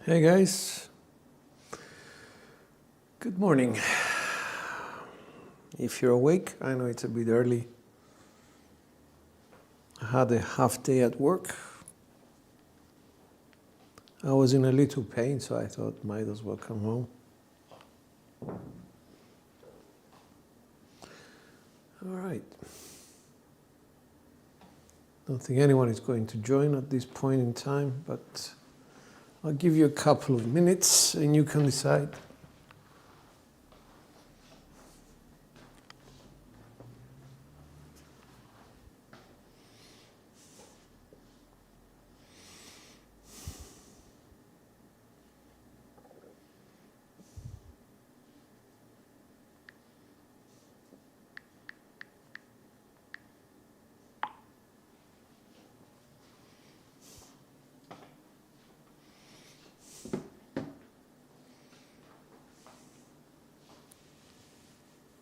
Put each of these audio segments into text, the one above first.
Hey guys, good morning. If you're awake, I know it's a bit early. I had a half day at work. I was in a little pain, so I thought might as well come home. All right. Don't think anyone is going to join at this point in time, but I'll give you a couple of minutes and you can decide.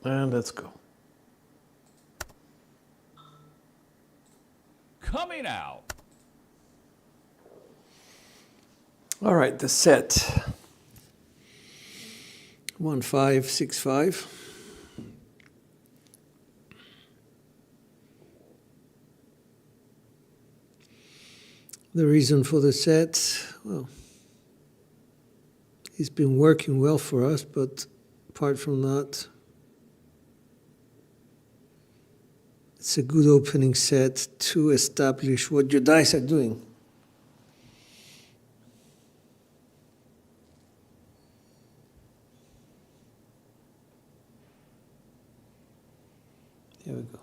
And let's go. Coming out. All right, the set. 1565. The reason for the set, well, it's been working well for us, but apart from that, it's a good opening set to establish what your dice are doing. Here we go.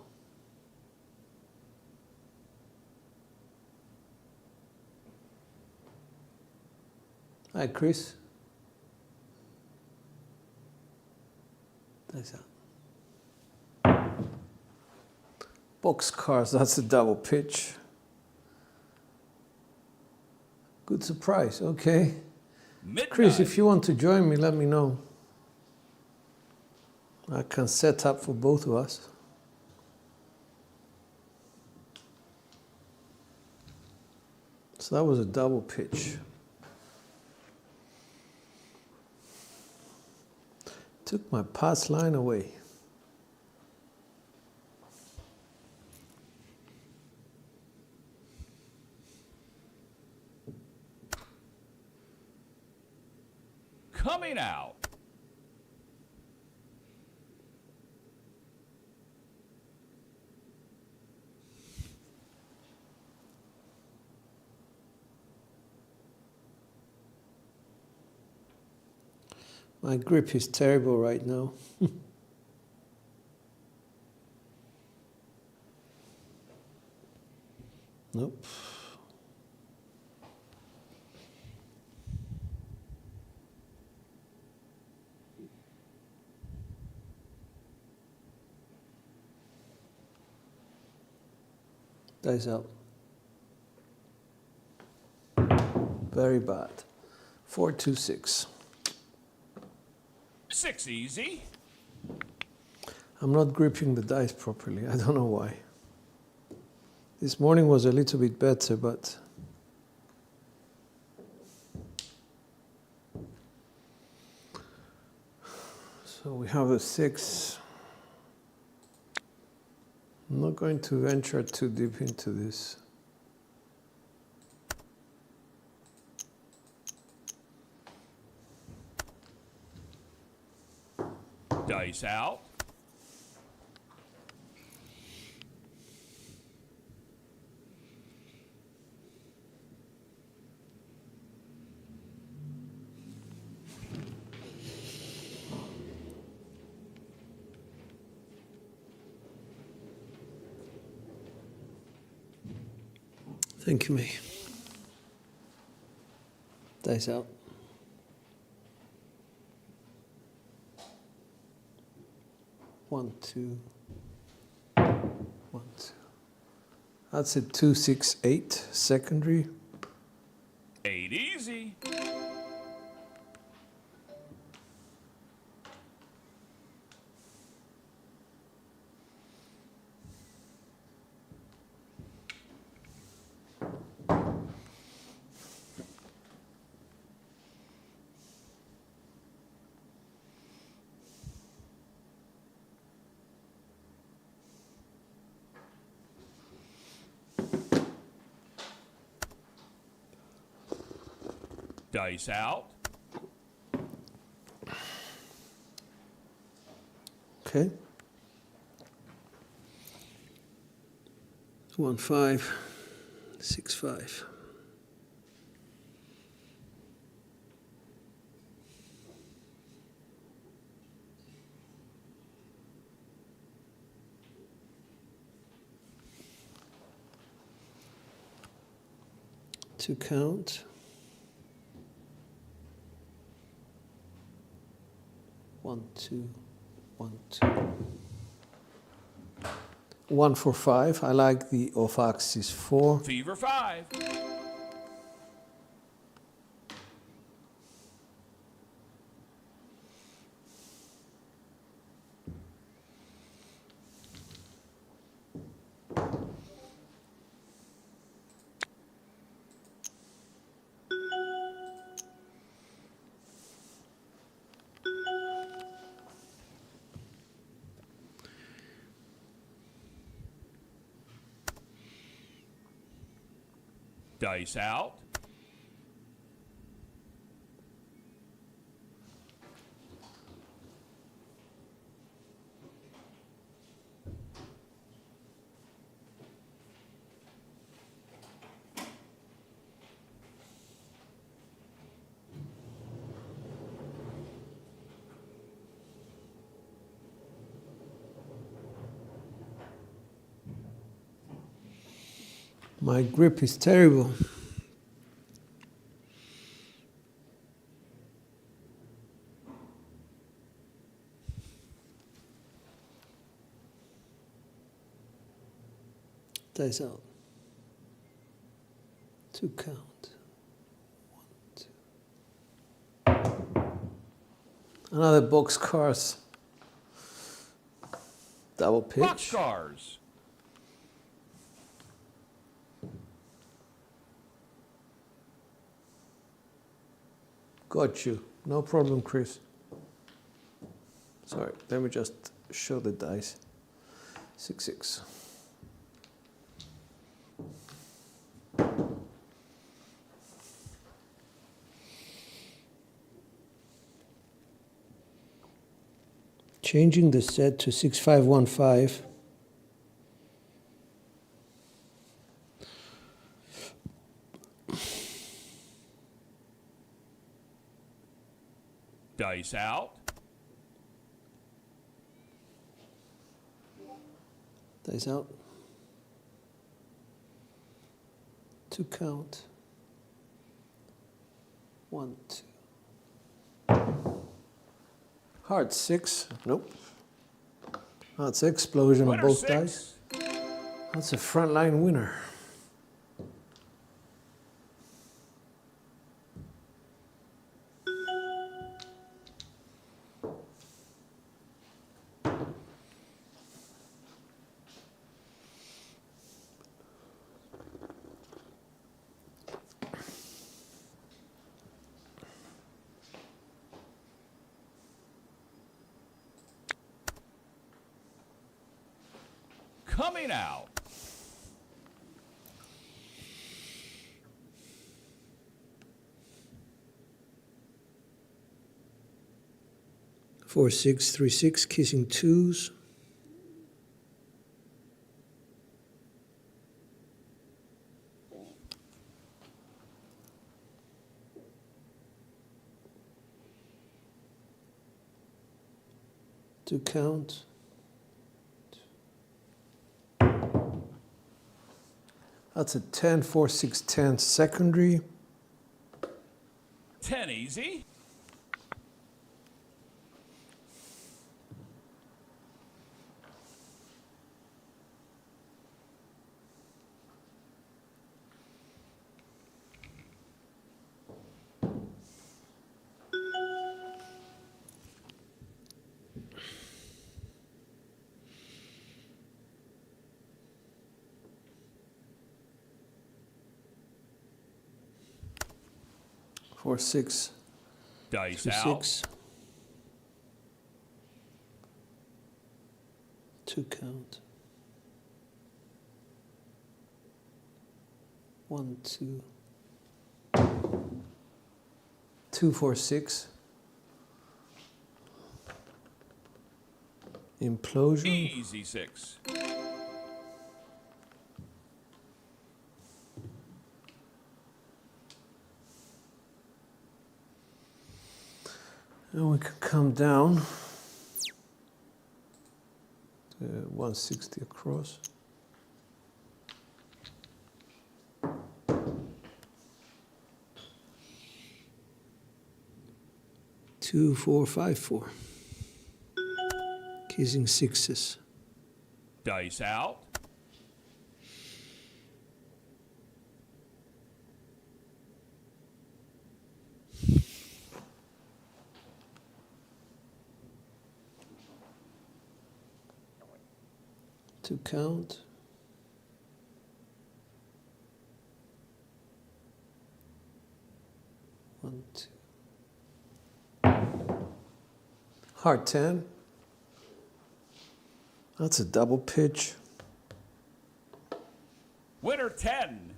Hi, Chris. Nice out. Boxcars, that's a double pitch. Good surprise, okay. Midnight. Chris, if you want to join me, let me know. I can set up for both of us. So that was a double pitch. Took my pass line away. Coming out. My grip is terrible right now. Nope. Dice out. Very bad. 4-2-6. 6 easy. I'm not gripping the dice properly. I don't know why. This morning was a little bit better, but so we have a 6. I'm not going to venture too deep into this. Dice out. Thank you, May. Dice out. One, two. 1, 2. That's a 2-6-8 secondary. 8 easy. Dice out. Okay. 1 5 6 5. To count. 1 2 1 2. 1 4 5. I like the off axis 4. Fever 5. Dice out. My grip is terrible. Dice out. To count. 1 2. Another boxcars. Double pitch. Boxcars. Got you. No problem, Chris. Sorry, let me just show the dice. 6 6. Changing the set to 6 5 1 5. Dice out. Dice out. To count. 1 2. Heart 6. Nope. That's explosion on Winner both 6. dice. That's a frontline winner. Coming out. Four 6 3 6. Kissing twos. To count. That's a 10 4 6 10 secondary. 10 easy. Four 6 Dice 2 out. 6. To count. 1 2. 2, 4, 6. Implosion. Easy 6. And we can come down to 160 across. Two, 4, 5, 4. Kissing sixes. Dice out. To count. One, two. Heart 10. That's a double pitch. Winner 10.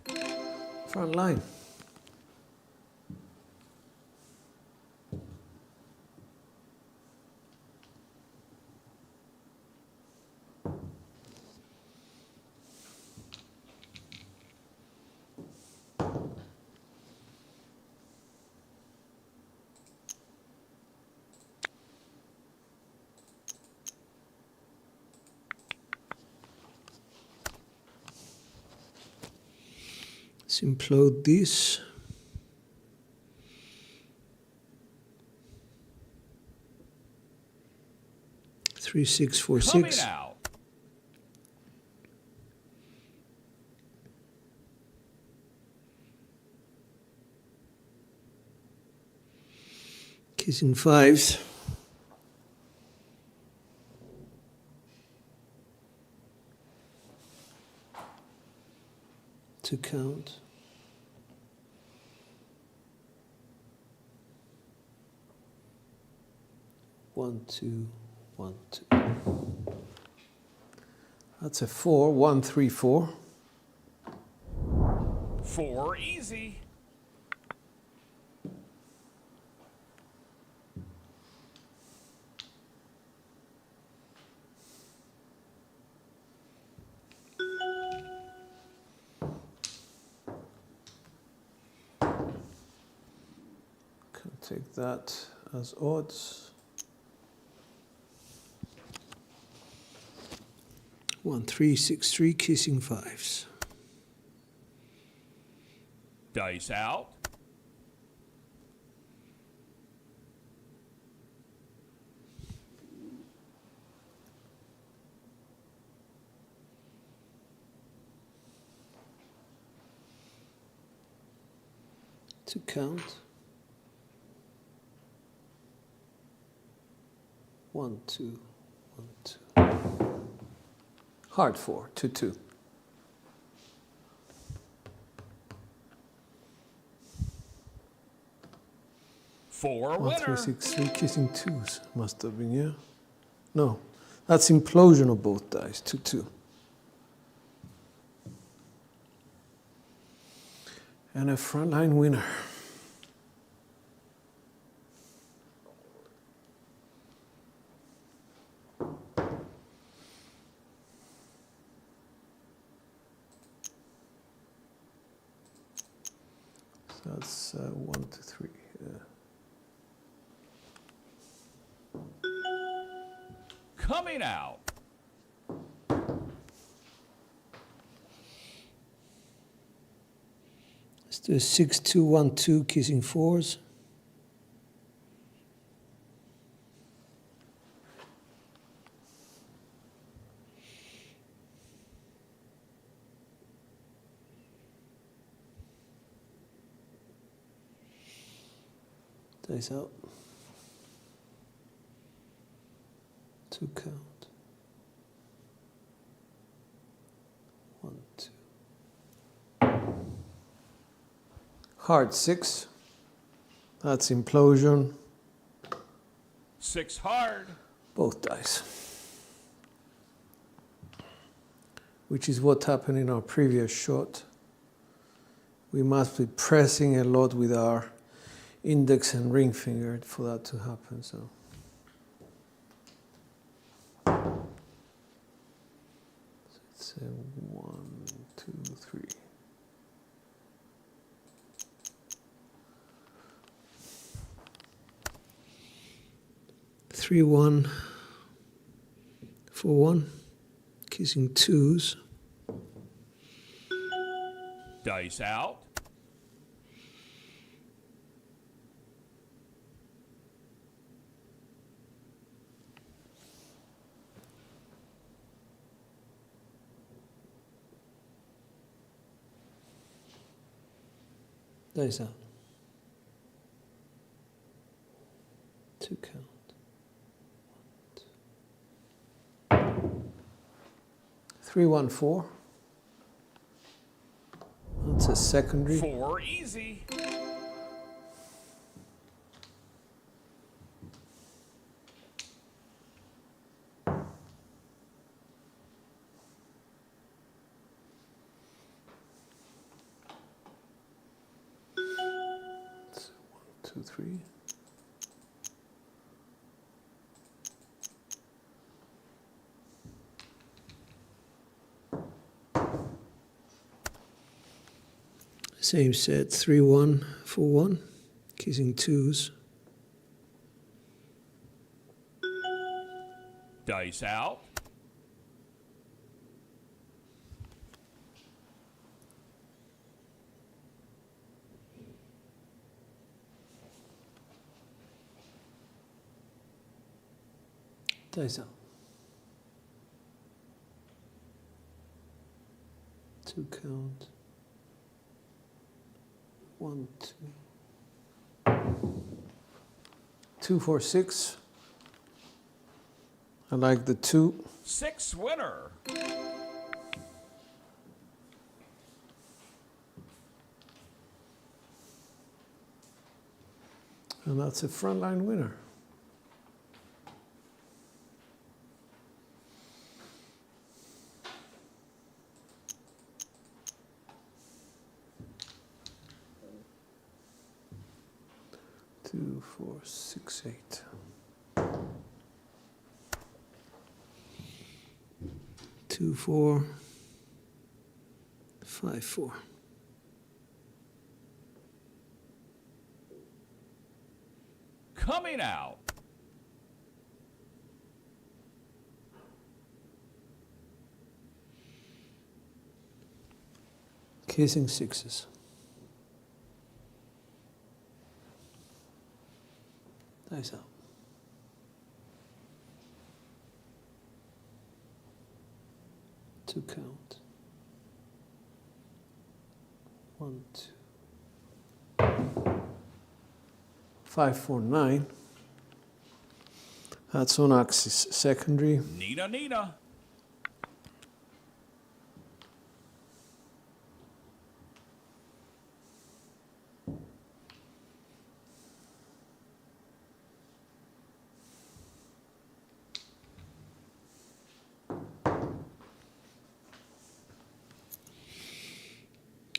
Front line. Let's implode this. Three, 6, 4, Coming 6. out. Kissing fives. To count. One, two, 1, 2. That's a 4, 1, 3, 4. 4 easy. Can take that as odds. 1, 3, 6, 3, kissing fives. Dice out. To count. 1, 2, 1, 2. Heart 4, 2, 2. For 1, 3, winner. 6, 3, kissing twos. Must have been, yeah? No, that's implosion of both dice, 2, 2. And a frontline winner. So that's 1, 2, 3. Coming out. Let's do a 6, 2, 1, 2, kissing fours. Dice out. To count. 1, 2. Heart 6. That's implosion. 6 hard. Both dice. Which is what happened in our previous shot. We must be pressing a lot with our index and ring finger for that to happen. So it's 1, 2, 3. Three, 1, 4, 1, kissing twos. Dice out. Dice out. 2 count. 3, 1, 4. That's a secondary. 4 easy. That's 1, 2, 3. Same set, 3, 1, 4, 1, kissing twos. Dice out. Dice out. 2 count. 1, 2. 2, 4, 6. I like the 2. 6 winner. And that's a frontline winner. Two, 4, 6, 8. 2, 4, 5, 4. Coming out. Kissing sixes. Dice out. 2 count. 1, 2. 5, 4, 9. That's on axis secondary. Nina, Nina.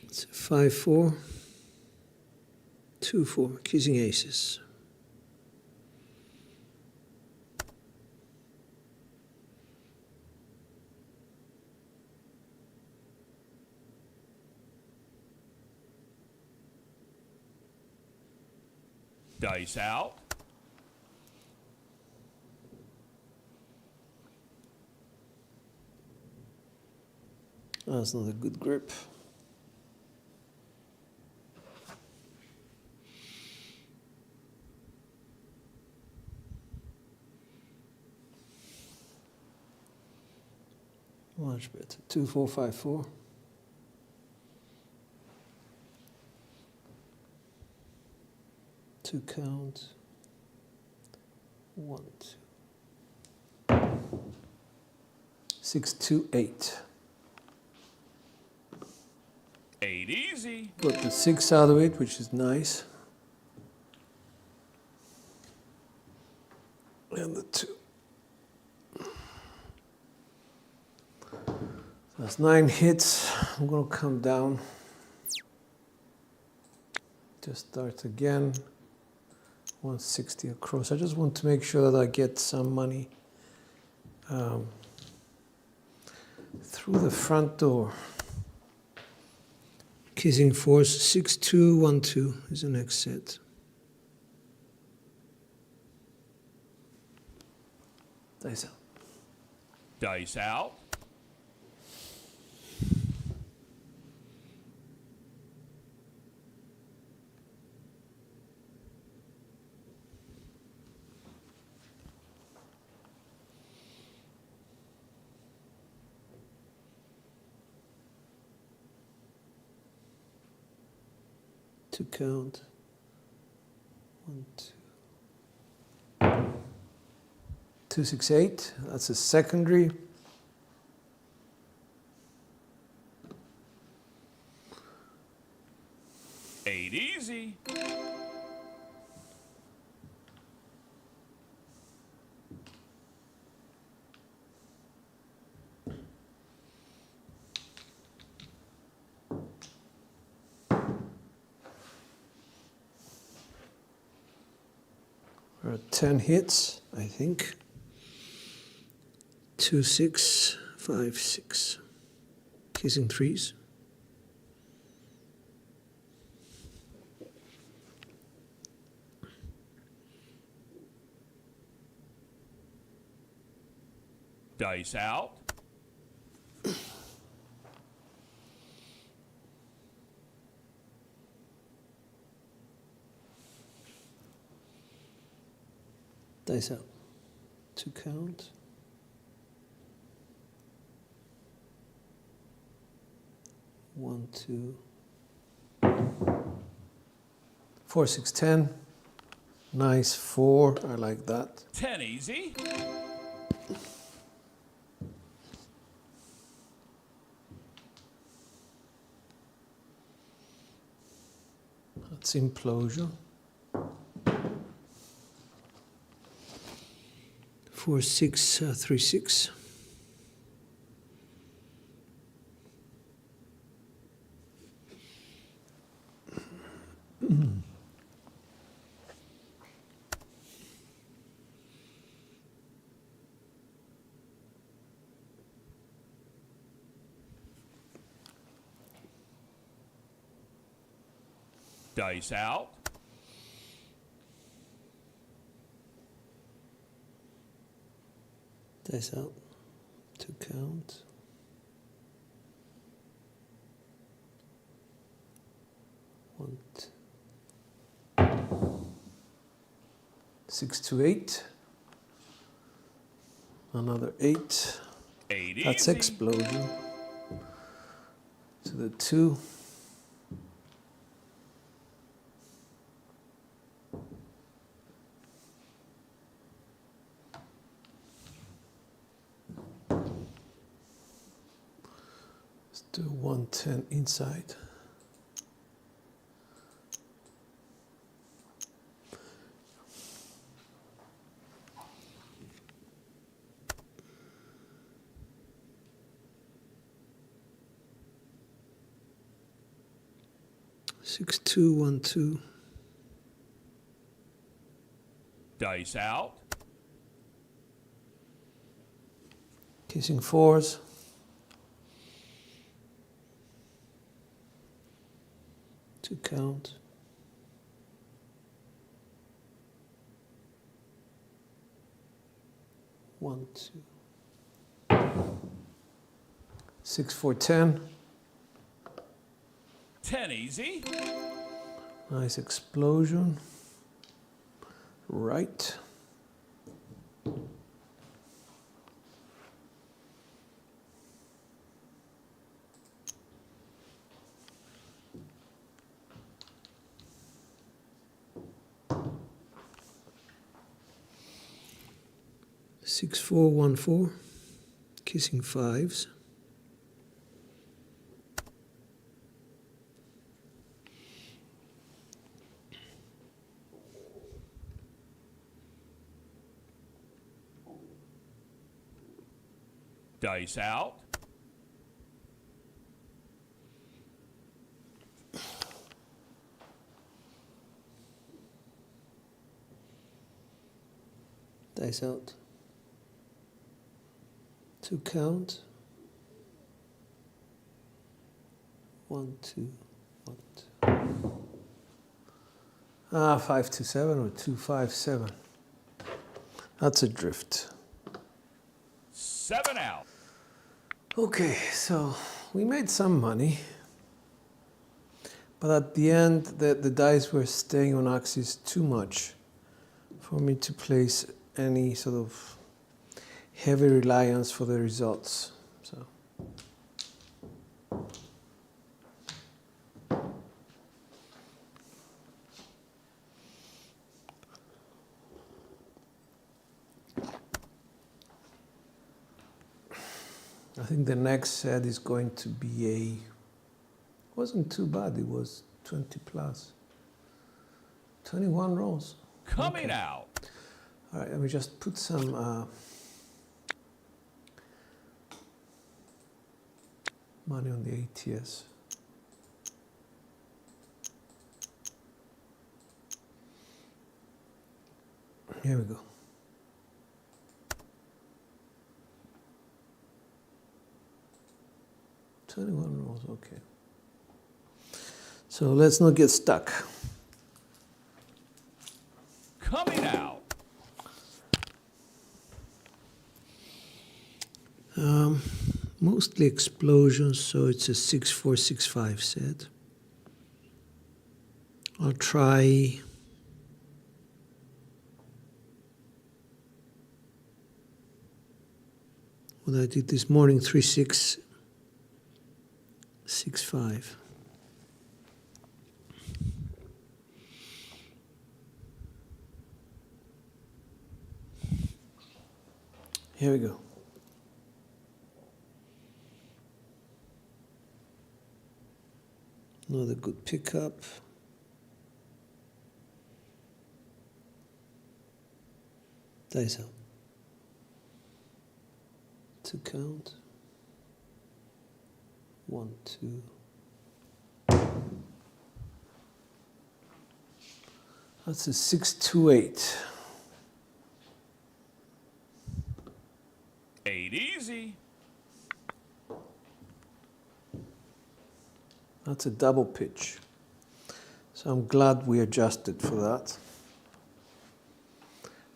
It's 5, 4. 2, 4. Kissing aces. Dice out. That's not a good grip. Much better. 2, 4, 5, 4. Two count. 1, 2. 6, 2, 8. 8 easy. Got the 6 out of it, which is nice. And the 2. That's 9 hits. I'm going to come down. Just start again. 160 across. I just want to make sure that I get some money through the front door. Kissing force 6212 is the next set. Dice out. Dice out. To count. 1, 2. 268. That's a secondary. Eight easy. We're at 10 hits, I think. 2, 6, 5, 6. Kissing threes. Dice out. Dice out. To count. 1, 2. 4, 6, 10. Nice 4. I like that. 10 easy. That's implosion. 4, 6, 3, 6. Dice out. Dice out. To count. 1, 2. 6 to 8. Another 8. 8 That's easy. explosion. To the 2. Let's do 110 inside. Six, 2, 1, 2. Dice out. Kissing fours. To count. 1, 2. 6, 4, 10. 10 easy. Nice explosion. Right. Six, 4, 1, 4. Kissing fives. Dice out. Dice out. 2 count. 1, 2, 1, 2. 5 to 7 or 2, 5, 7. That's a drift. 7 out. Okay, so we made some money, but at the end, the dice were staying on axis too much for me to place any sort of heavy reliance for the results. So. I think the next set is going to be wasn't too bad, it was 20 plus. 21 rolls. Coming Okay. out. All right, let me just put some money on the ATS. Here we go. Rolls, okay. So let's not get stuck. Coming out. Mostly explosions, so it's a 6-4-6-5 set. I'll try what I did this morning, 3-6. 6-5. Here we go. Another good pickup. Dice out. 2 count. 1, 2. That's a 6-2-8. 8 easy. That's a double pitch. So I'm glad we adjusted for that.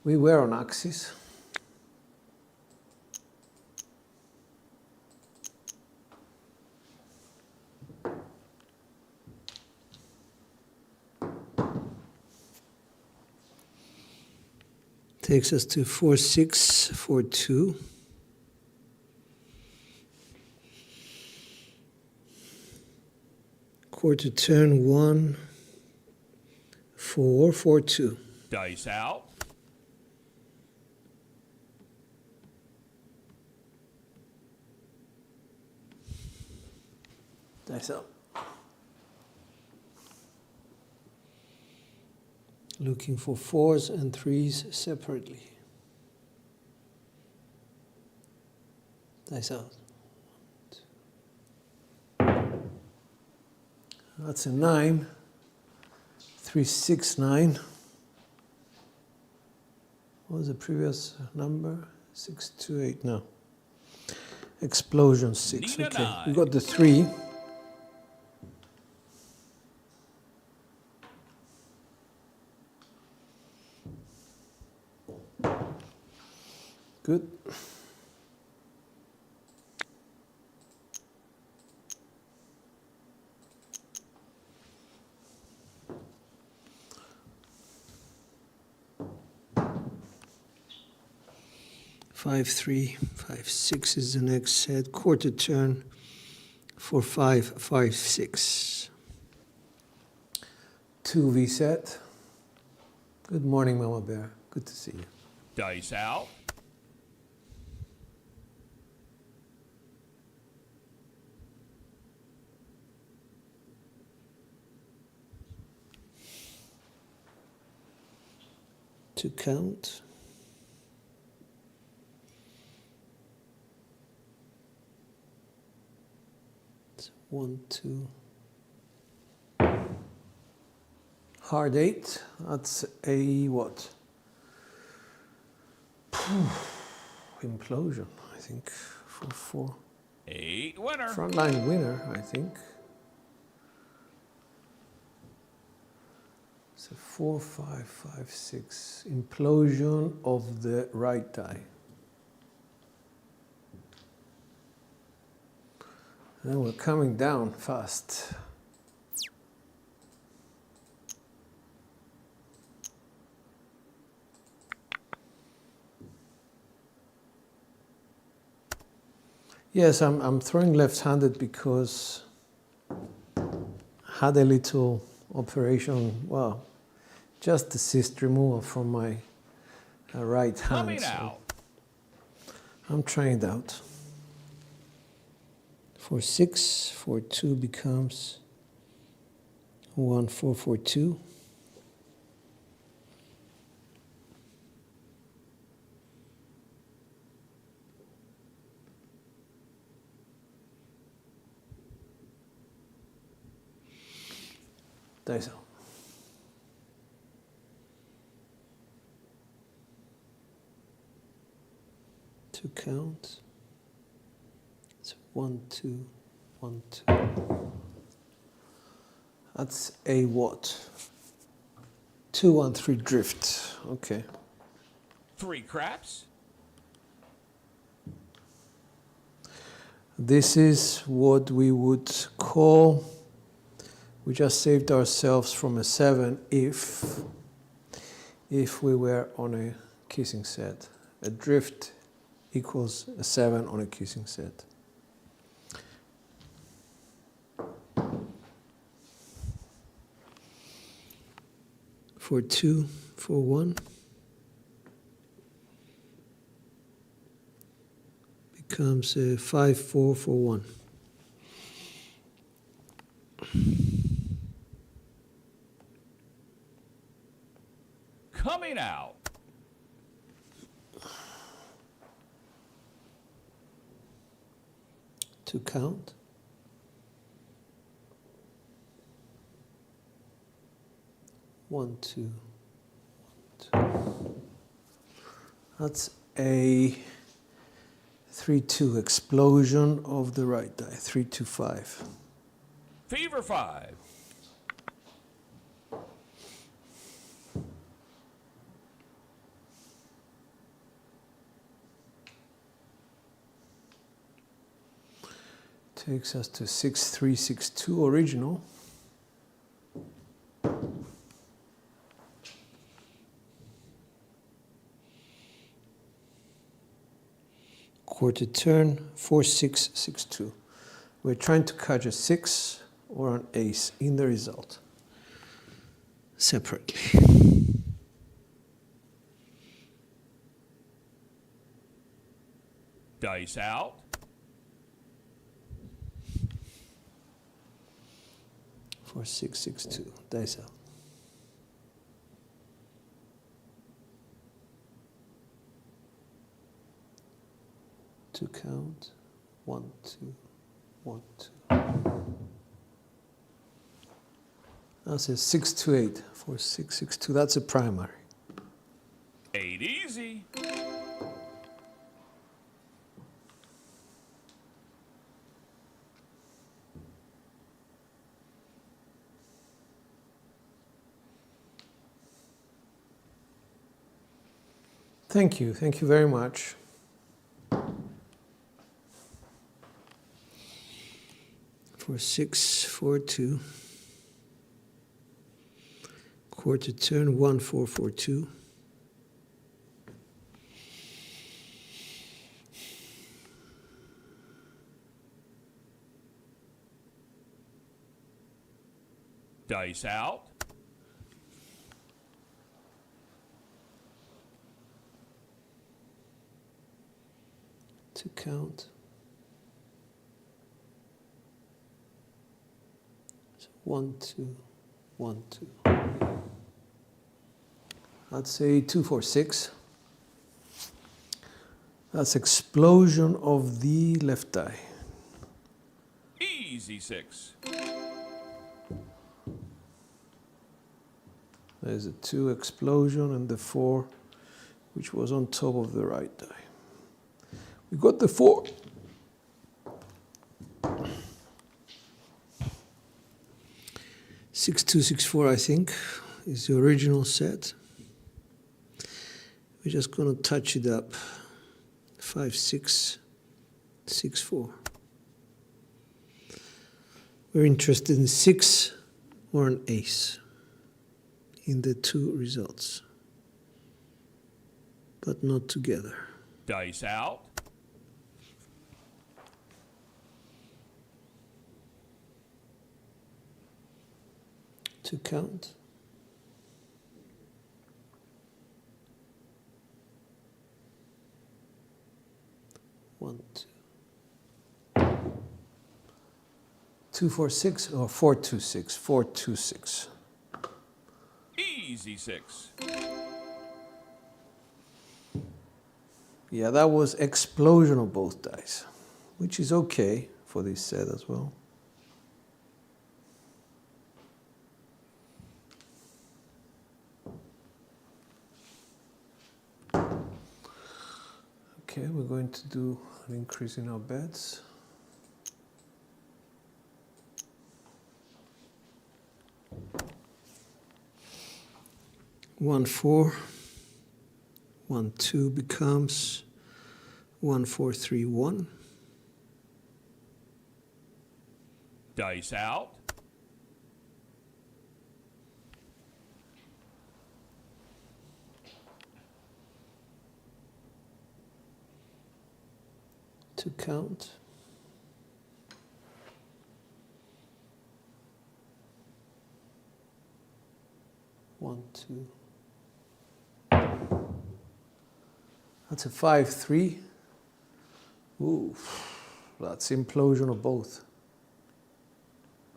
We were on axis. Takes us to 4-6, 4-2. Quarter turn 1, 4, 4-2. Dice out. Dice up. Looking for 4s and 3s separately. Dice out. That's a 9. 3, 6, 9. What was the previous number? 6, 2, 8. No. Explosion 6. Need a Okay. 9. We got the 3. Good. Five, 3, 5, 6 is the next set. Quarter turn for 5, 5, 6. 2V set. Good morning, Mama Bear. Good to see you. Dice out. To count. It's 1, 2. Hard 8. That's a what? Implosion, I think, for 4. 8 winner. Frontline winner, I think. So 4, 5, 5, 6. Implosion of the right die. And we're coming down fast. Yes, I'm throwing left-handed because I had a little operation, well, just assist removal from my right hand. Coming So out. I'm trying it out. For 6, for 2 becomes 1, 4, 4, 2. Dice out. Two counts. It's 1, 2, 1, 2. That's a what? 2, 1, 3 drift. Okay. 3 craps. This is what we would call, we just saved ourselves from a 7 if we were on a kissing set. A drift equals a 7 on a kissing set. For 2, for 1. Becomes a 5, 4, for 1. Coming out. To count. One, two, 1, 2. That's a 3, 2 explosion of the right die. 3, 2, 5. Fever 5. Takes us to 6, 3, 6, 2 original. Quarter turn, 4, 6, 6, 2. We're trying to catch a 6 or an ace in the result separately. Dice out. For 6, 6, 2. Dice out. To count. 1, 2, 1, 2. That's a 6, 2, 8. For 6, 6, 2. That's a primary. 8 easy. Thank you very much. For 6, 4, 2. Quarter turn, 1, 4, 4, 2. Dice out. To count. So 1, 2, 1, 2. That's a 2, 4, 6. That's explosion of the left die. Easy 6. There's a 2 explosion and the 4 which was on top of the right die. We got the 4. Six two six four, I think, is the original set. We're just going to touch it up. 5 6 6 4. We're interested in 6 or an ace in the 2 results, but not together. Dice out. To count. One, 2. 2 4 6 or 4 2 6. 4 2 6. Easy 6. Yeah, that was explosion of both dice, which is okay for this set as well. Okay, we're going to do an increase in our bets. One 4, 1 2 becomes 1 4 3 1. Dice out. To count. One, 2. That's a 5 3. Ooh, that's implosion of both.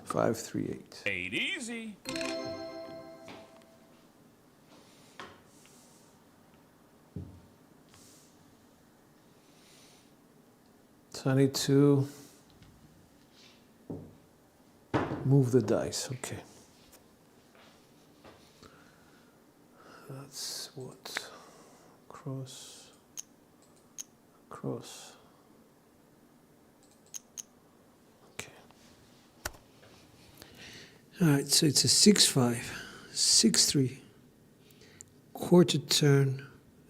5 3 8. 8 easy. So I need to move the dice. Okay. That's what? Cross, cross. Okay. All right, so it's a 6 5, 6 3, quarter turn,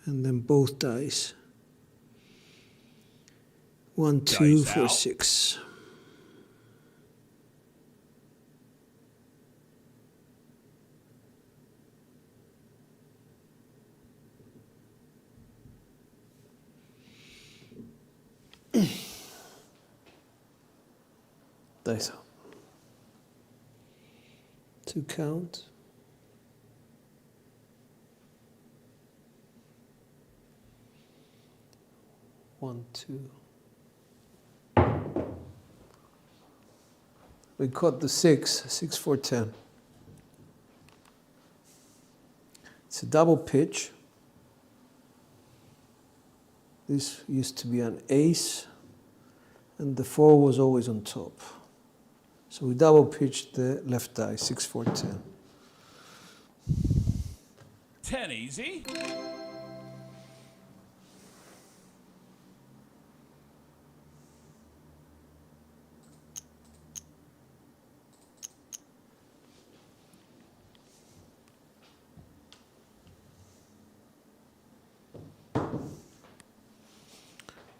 and then both dice. 1 2 Dice 4 out. 6. Dice out. To count. One, 2. We caught the 6, 6 4 10. It's a double pitch. This used to be an ace, and the 4 was always on top. So we double pitched the left die, 6 4 10. 10 easy.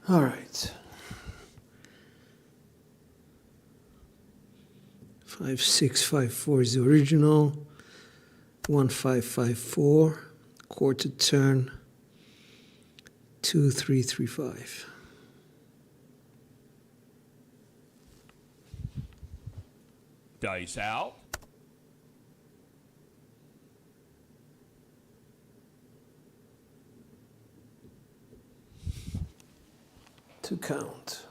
All right. 5 6 5 4 is the original. 1 5 5 4, quarter turn. 2 3 3 5. Dice out. To count.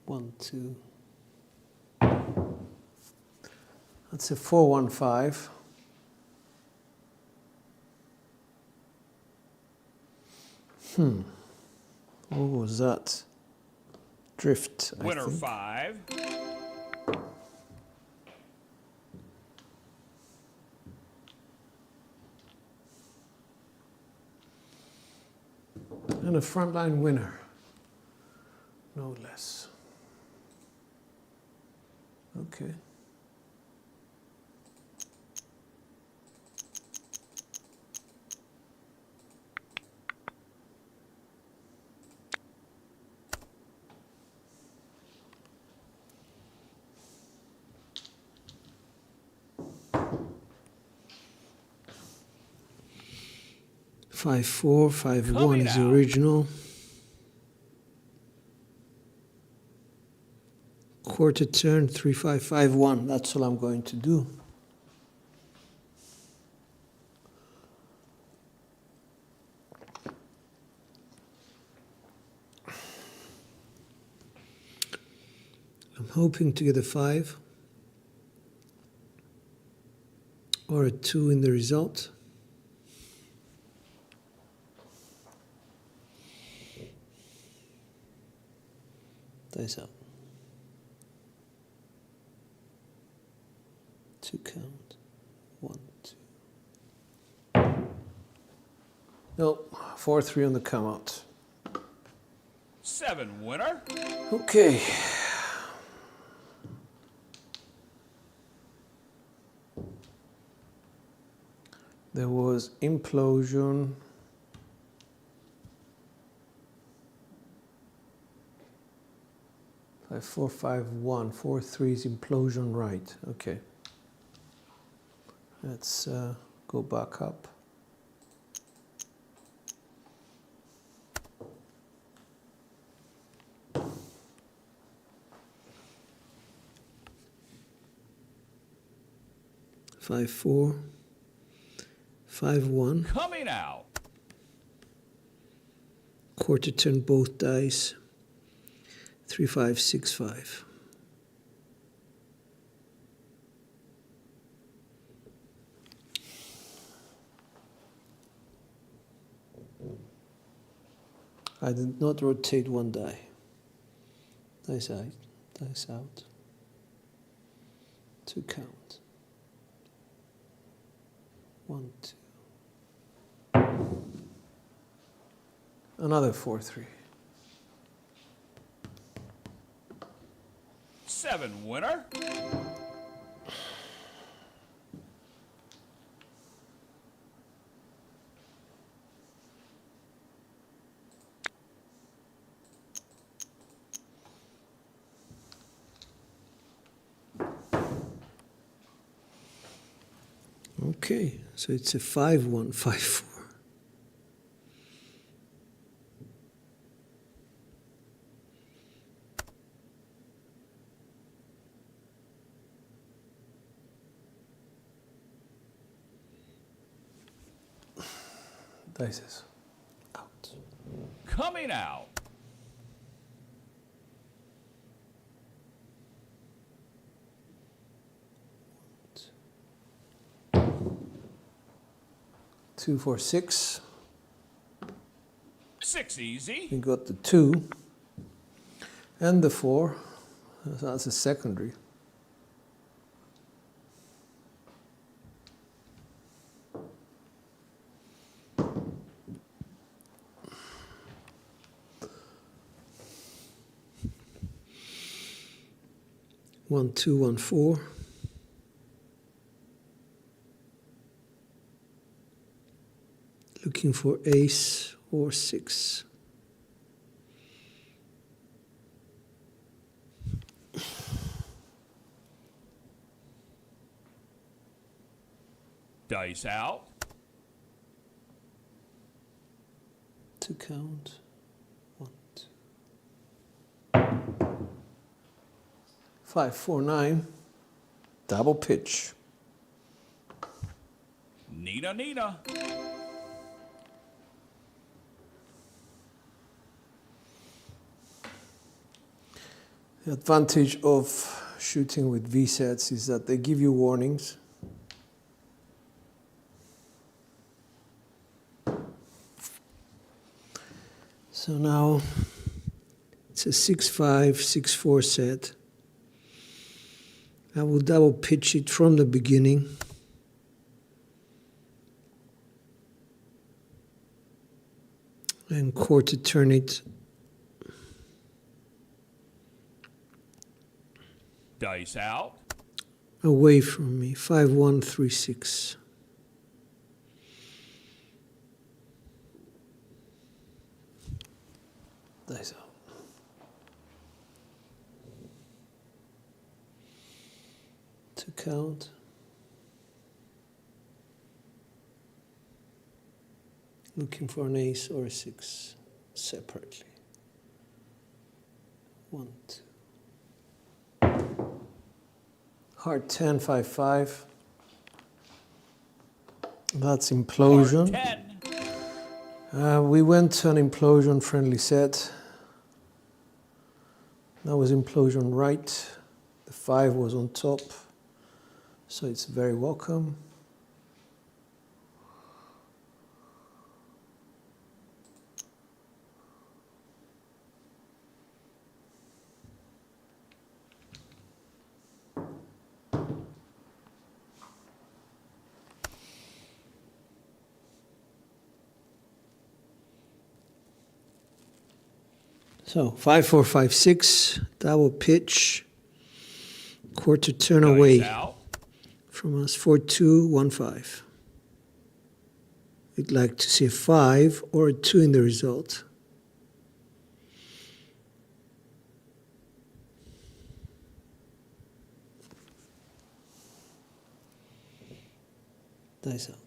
One, 2. That's a 4 1 5. What was that? drift, I Winner think. 5. And a frontline winner, no less. Okay. Five, 4, 5, 1 is the out. original. Quarter turn, 3, 5, 5, 1. That's all I'm going to do. I'm hoping to get a 5 or a 2 in the result. Dice out. 2 count. 1, 2. No, 4, 3 on the come out. 7 winner. Okay. There was implosion. 5, 4, 5, 1. 4, 3 is implosion right. Okay. Let's go back up. Five, 4, 5, 1. Coming out. Quarter turn both dice. 3, 5, 6, 5. I did not rotate one die. Dice out. Dice out. 2 count. 1, 2. Another 4, 3. 7 winner. Okay, so it's a 5, 1, 5, 4. Dices out. Coming out. Two, 4, 6. 6 easy. We got the 2 and the 4. So that's a secondary. One, 2, 1, 4. Looking for ace or 6. Dice out. 2 count. 1, 2. 5, 4, 9. Double pitch. Nina, Nina. The advantage of shooting with V sets is that they give you warnings. So now it's It's a 6-5, 6-4 set. I will double pitch it from the beginning. And quarter turn it. Dice out. Away from me. 5-1, 3-6. Dice out. To count. Looking for an ace or a 6 separately. 1, 2. Heart 10, 5-5. That's implosion. Heart 10. We went to an implosion friendly set. That was implosion right. The 5 was on top. So it's very welcome. So 5-4, 5-6, double pitch, quarter turn away Dice out. from us, 4-2, 1-5. We'd like to see a 5 or a 2 in the result. Dice out.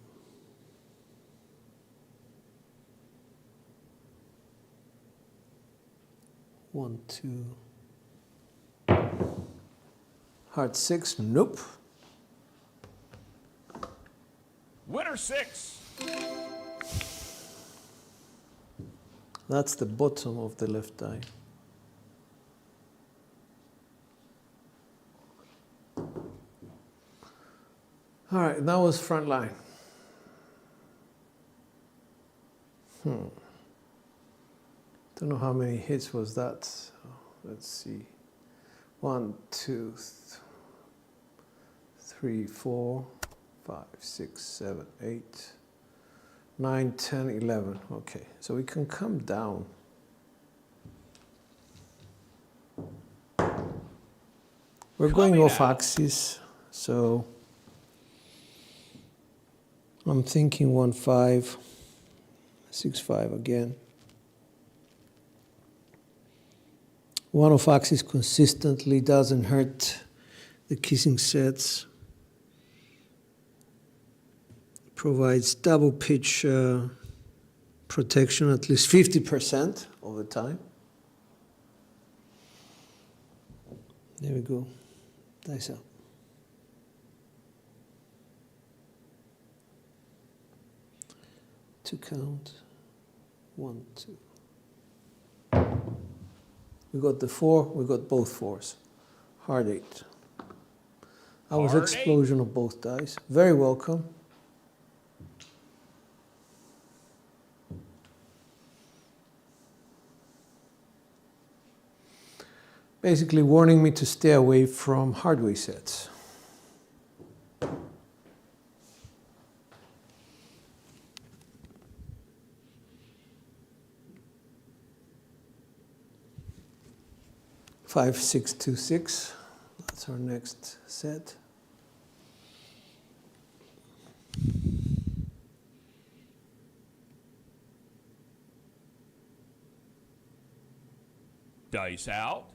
One, two. Heart 6, nope. Winner 6. That's the bottom of the left die. All right, that was front line. Don't know how many hits was that. So let's see. 1, 2, 3, 4, 5, 6, 7, 8, 9, 10, 11. Okay, so we can come down. We're going off axis, so I'm thinking 1-5, 6-5 again. One off axis consistently doesn't hurt the kissing sets. Provides double pitch protection at least 50% of the time. There we go. Dice out. To count. 1, 2. We got the 4, we got both 4s. Hard 8. That was Hard explosion of both dice. Very welcome. Basically warning me to stay away from hardware sets. Five, 6, 2, 6. That's our next set. Dice out.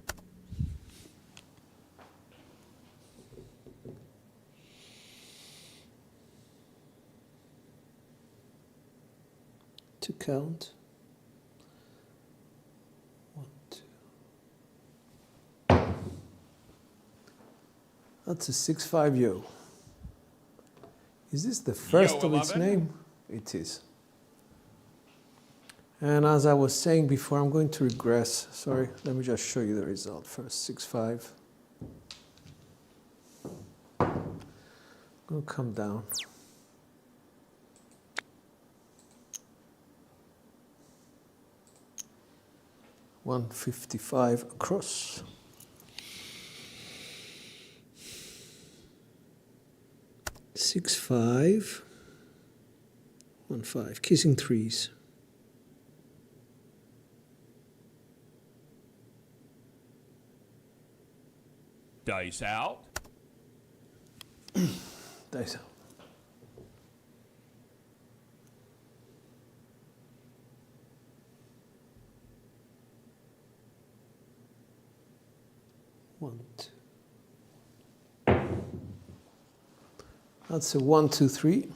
To count. 1, 2. That's a 6-5 yo. Is this the first of its 11. name? It is. And as I was saying before, I'm going to regress. Sorry, let me just show you the result first. 6-5. I'm going to come down. 155 across. Six, 5, 1, 5, kissing threes. Dice out. Dice out. One, two. That's a 1, 2, 3.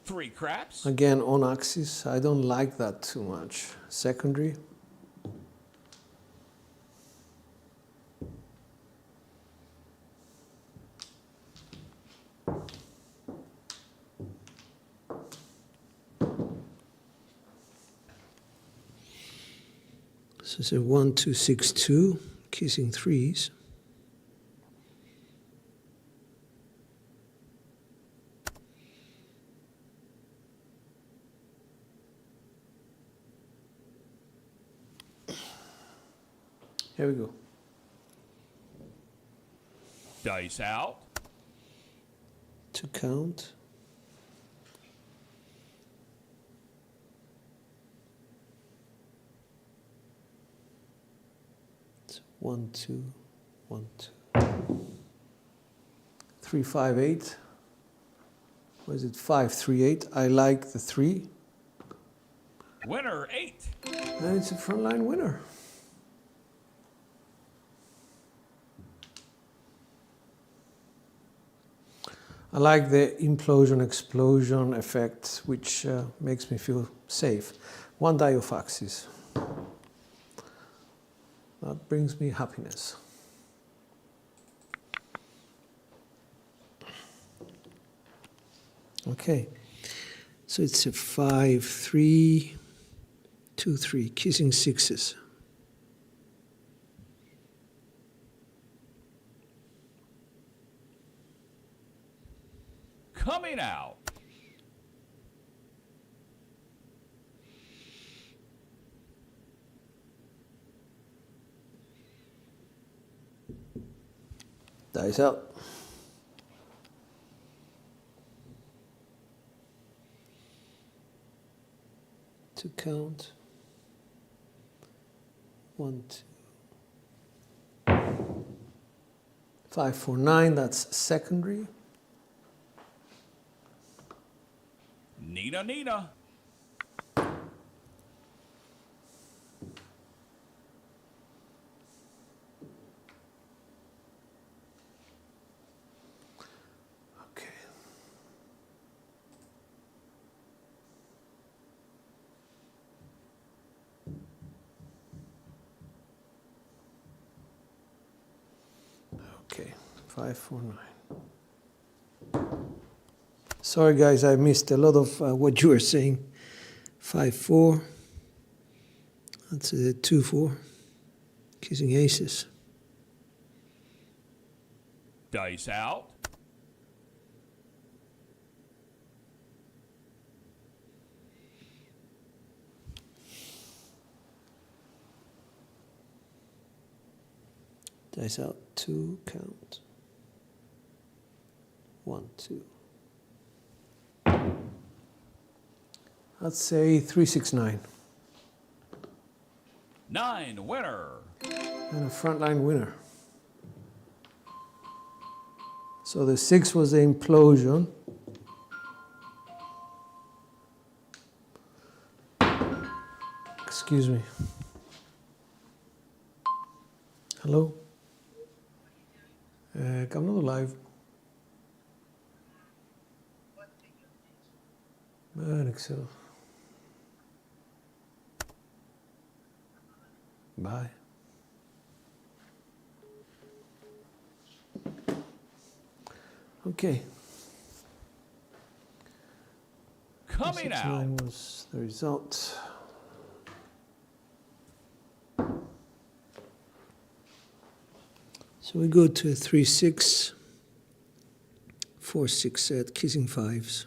3 craps. Again, on axis. I don't like that too much. Secondary. So it's a 1, 2, 6, 2, kissing threes. Here we go. Dice out. To count. It's 1, 2, 1, 2. 3, 5, 8. What is it? 5, 3, 8. I like the 3. Winner 8. And it's a frontline winner. I like the implosion explosion effect, which makes me feel safe. 1 die of axis. That brings me happiness. Okay, so it's a 5, 3, 2, 3, kissing sixes. Coming out. Dice out. To count. 1, 2. 5, 4, 9, that's secondary. Nina, Nina. Okay. Okay, 5, 4, 9. Sorry guys, I missed a lot of what you were saying. 5, 4. That's a 2, 4. Kissing aces. Dice out. Dice out, 2, count. 1, 2. Let's say 3, 6, 9. 9 winner. And a frontline winner. So the 6 was the implosion. Excuse me. Hello? Come live. Excel. Bye. Okay. Coming out. 6-9 was the result. So we go to a 3-6, 4-6 set, kissing fives.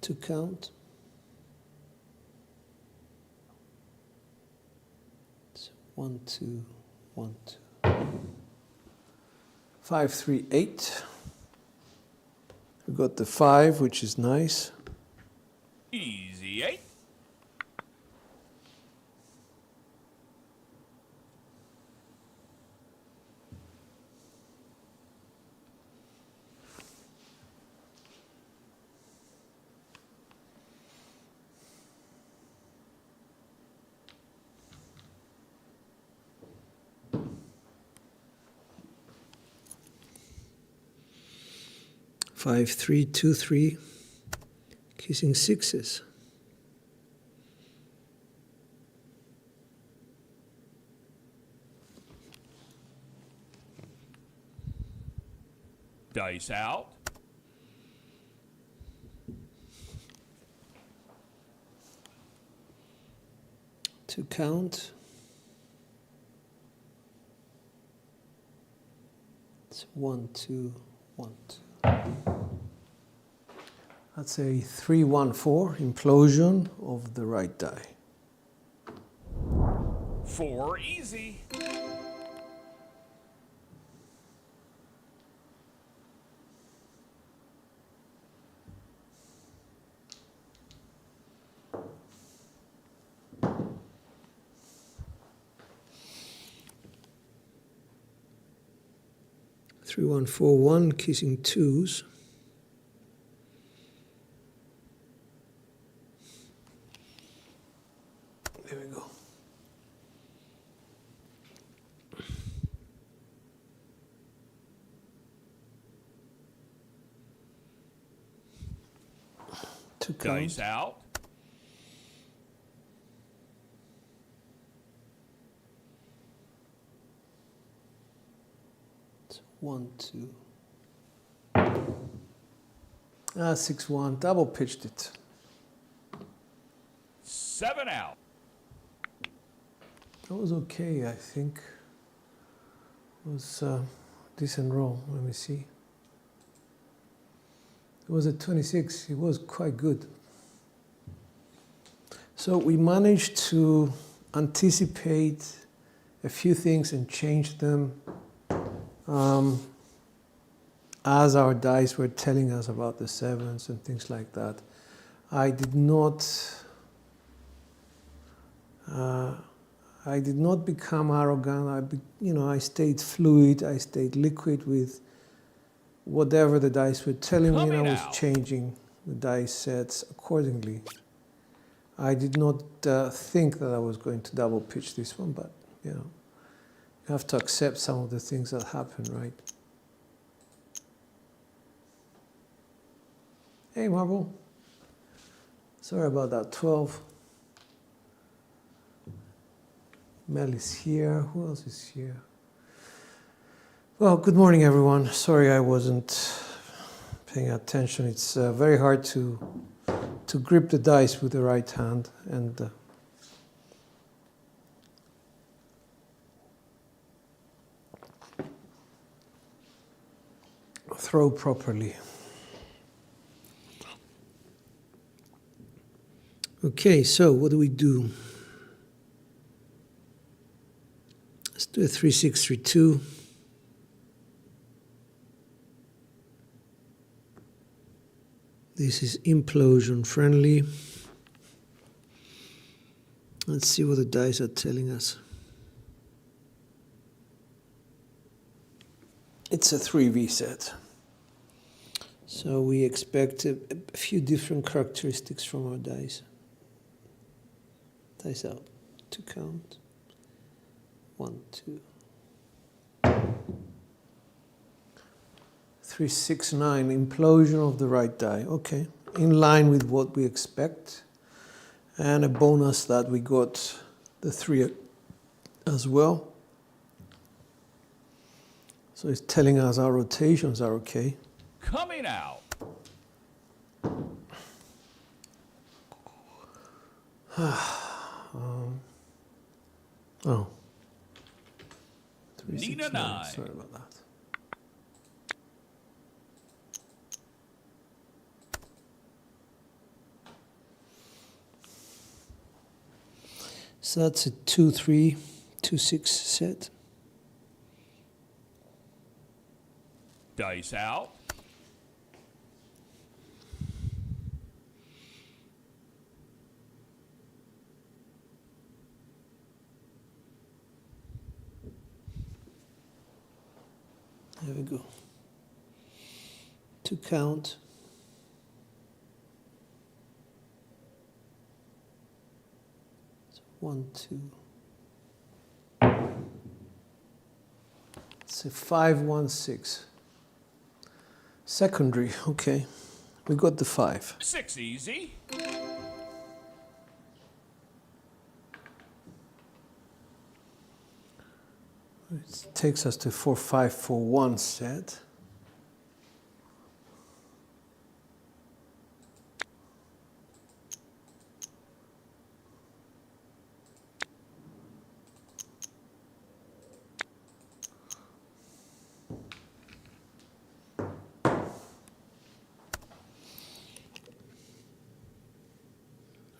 To count. So 1, 2, 1, 2. 5, 3, 8. We got the 5, which is nice. Easy 8. Five, 3, 2, 3. Kissing sixes. Dice out. To count. It's 1, 2, 1, 2. That's a 3, 1, 4 implosion of the right die. 4 easy. Three, 1, 4, 1, kissing twos. There we go. To count. Dice out. It's 1, 2. 6, 1. Double pitched it. 7 out. That was okay, I think. It was a decent roll. Let me see. It was at 26. It was quite good. So we managed to anticipate a few things and change them as our dice were telling us about the sevens and things like that. I did not become arrogant. I stayed fluid. I stayed liquid with whatever the dice were telling me, and I was changing the dice sets accordingly. I did not think that I was going to double pitch this one, but you have to accept some of the things that happen, right? Hey, Marble. Sorry about that. 12. Mel is here. Who else is here? Well, good morning, everyone. Sorry I wasn't paying attention. It's very hard to grip the dice with the right hand and throw properly. Okay, so what do we do? Let's do a 3-6-3-2. This is implosion friendly. Let's see what the dice are telling us. It's a 3V set. So we expect a few different characteristics from our dice. Dice out. To count. 1, 2. 3, 6, 9. Implosion of the right die. Okay. In line with what we expect. And a bonus that we got the 3 as well. So it's telling us our rotations are okay. Coming out. Oh. 3, Nina 6, 9. 9. Sorry about that. So that's a 2-3, 2-6 set. Dice out. There we go. To count. So 1, 2. It's a 5, 1, 6. Secondary, okay. We got the 5. 6 easy. It takes us to 4, 5, 4, 1 set.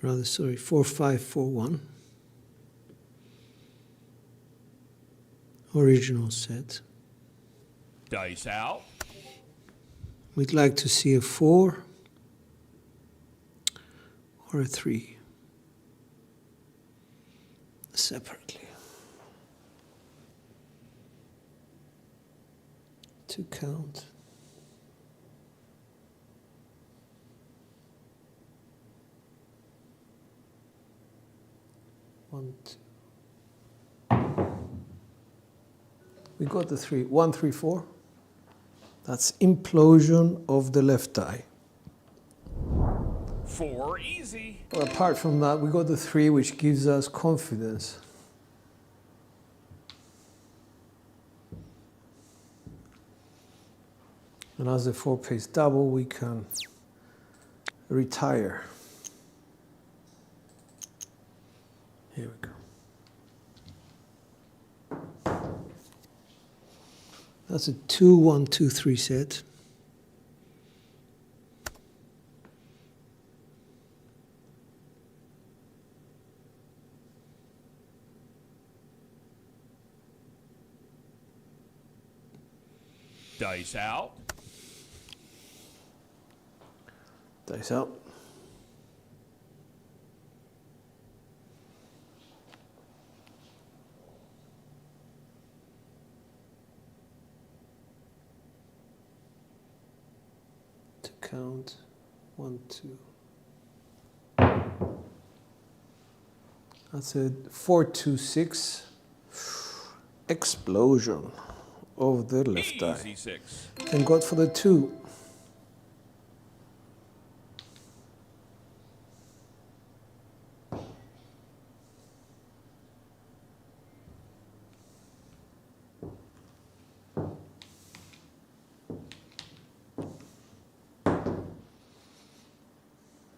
Rather, sorry, 4, 5, 4, 1. Original set. Dice out. We'd like to see a 4 or a 3 separately. To count. One, two. We got the 3. 1, 3, 4. That's implosion of the left die. 4 easy. But apart from that, we got the 3, which gives us confidence. And as the 4 pays double, we can retire. Here we go. That's a 2, 1, 2, 3 set. Dice out. Dice out. To count. 1, 2. That's a 4, 2, 6. Explosion of the left die. Easy 6. Thank God for the 2.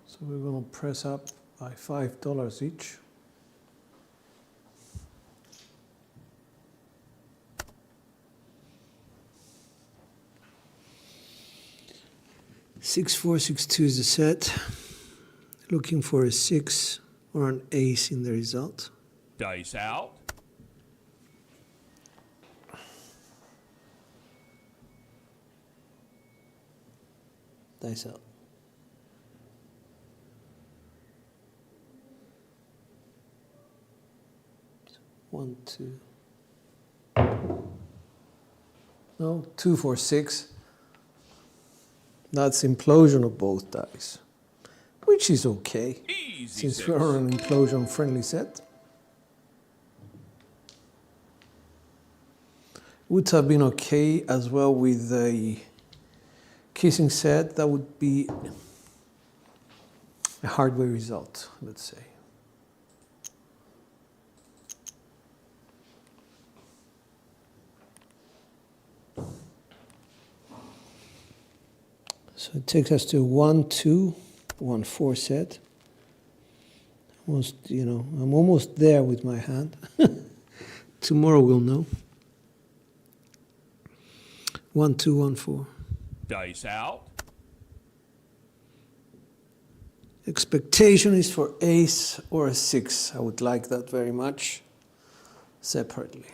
So we're going to press up by $5 each. Six, 4, 6, 2 is the set. Looking for a 6 or an ace in the result. Dice out. Dice out. One, 2. No, 2, 4, 6. That's implosion of both dice, which is okay, Easy since 6. we're on an implosion-friendly set. Would have been okay as well with a kissing set. That would be a hardware result, let's say. So it takes us to 1, 2, 1, 4 set. Almost, I'm almost there with my hand. Tomorrow we'll know. 1, 2, 1, 4. Dice out. Expectation is for ace or a 6. I would like that very much separately.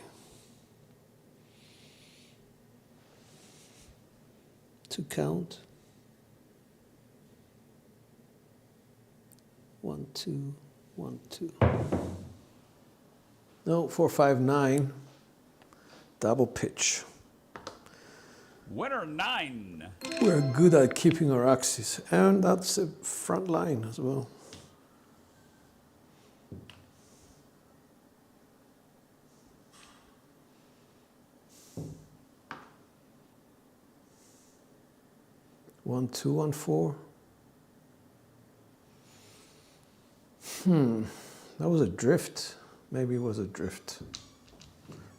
To count. 1, 2, 1, 2. No, 4, 5, 9. Double pitch. Winner 9. We're good at keeping our axis, and that's a front line as well. One, 2, 1, 4. That was a drift. Maybe it was a drift.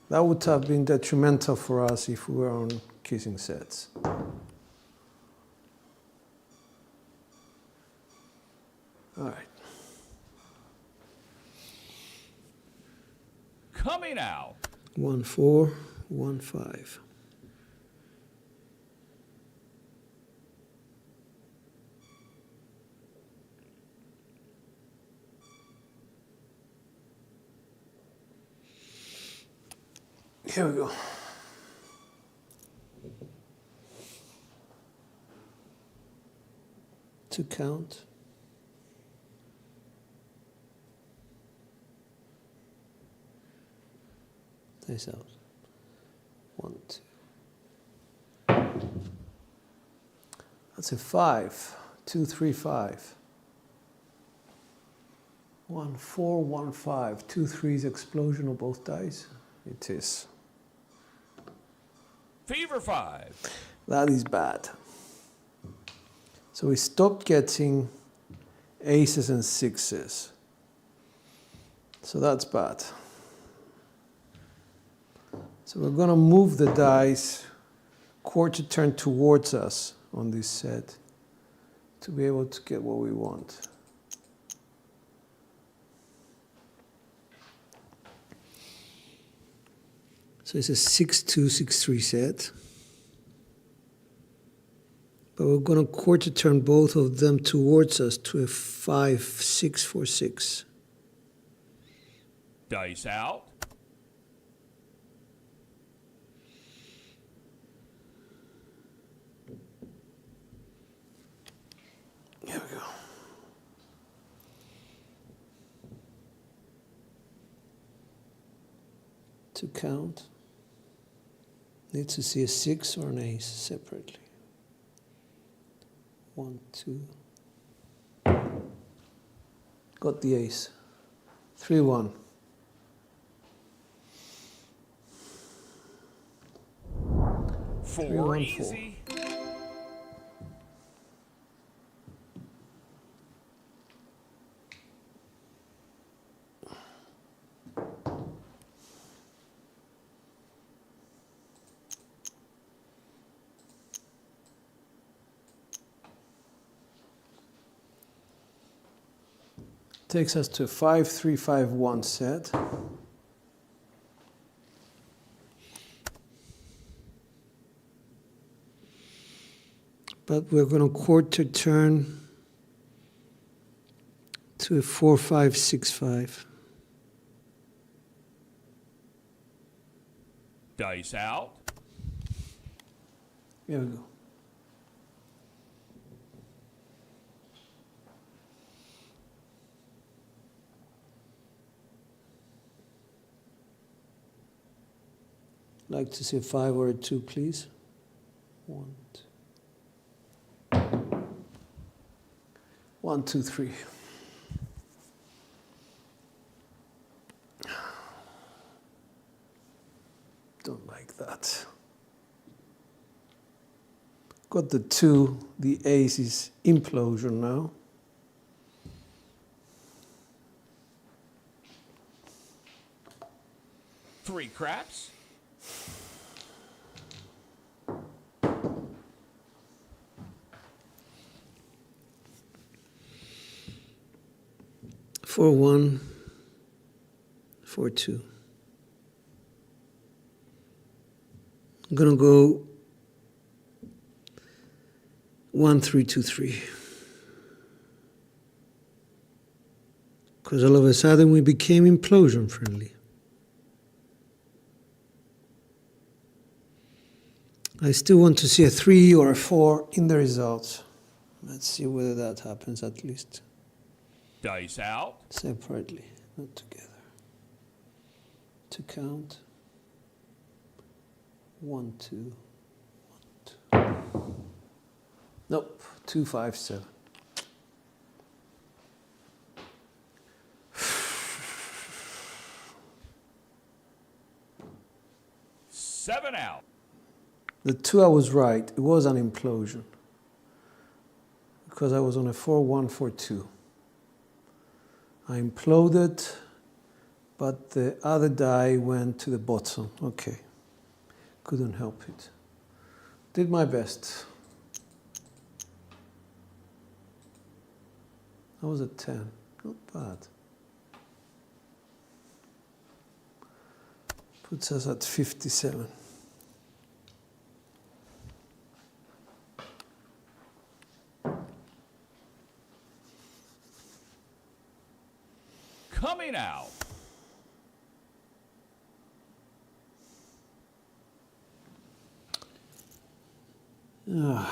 That would have been detrimental for us if we were on kissing sets. All right. Coming out. 1, 4, 1, 5. Here we go. To count. This out. 1, 2. That's a 5. 2, 3, 5. 1, 4, 1, 5. 2, 3's explosion of both dice. It is. Fever 5. That is bad. So we stopped getting aces and 6s. So that's bad. So we're going to move the dice quarter turn towards us on this set to be able to get what we want. So it's a 6-2, 6-3 set. But we're going to quarter turn both of them towards us to a 5-6 for 6. Dice out. Here we go. To count. Need to see a 6 or an ace separately. 1, 2. Got the ace. 3, 1. Four 3, 1, 4. easy. Takes us to a 5-3-5-1 set. But we're going to quarter turn to a 4-5-6-5. Dice out. Here we go. Like to see a 5 or a 2, please. 1, 2. 1, 2, 3. Don't like that. Got the 2. The ace is implosion now. Three craps. For 1, for 2. I'm gonna go 1, 3, 2, 3. because all of a sudden we became implosion friendly. I still want to see a 3 or a 4 in the results. Let's see whether that happens at least. Dice out. Separately, not together. To count. 1, 2, 1, 2. Nope, 2, 5, 7. Seven out. The 2 I was right, it was an implosion. Because I was on a 4, 1, 4, 2. I imploded, but the other die went to the bottom. Okay, couldn't help it. Did my best. That was a 10, not bad. Puts us at 57. Coming out. I'm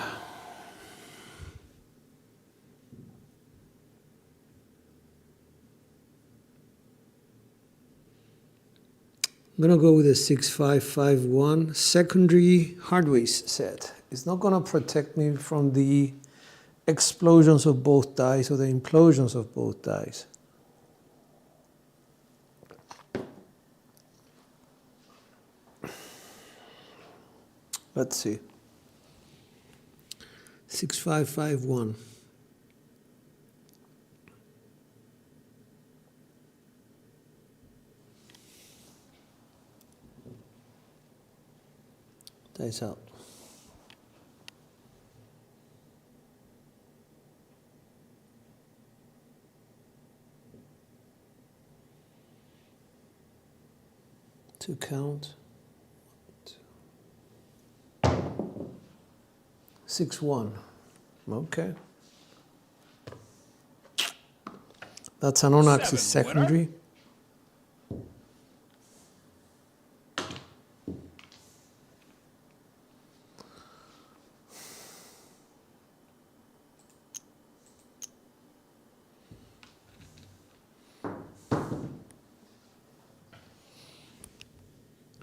going to go with a 6551 secondary hardways set. It's not going to protect me from the explosions of both dice or the implosions of both dice. Let's see. 6551. Dice out. To count. 6, 1. Okay. That's an on-axis 7 winner. secondary.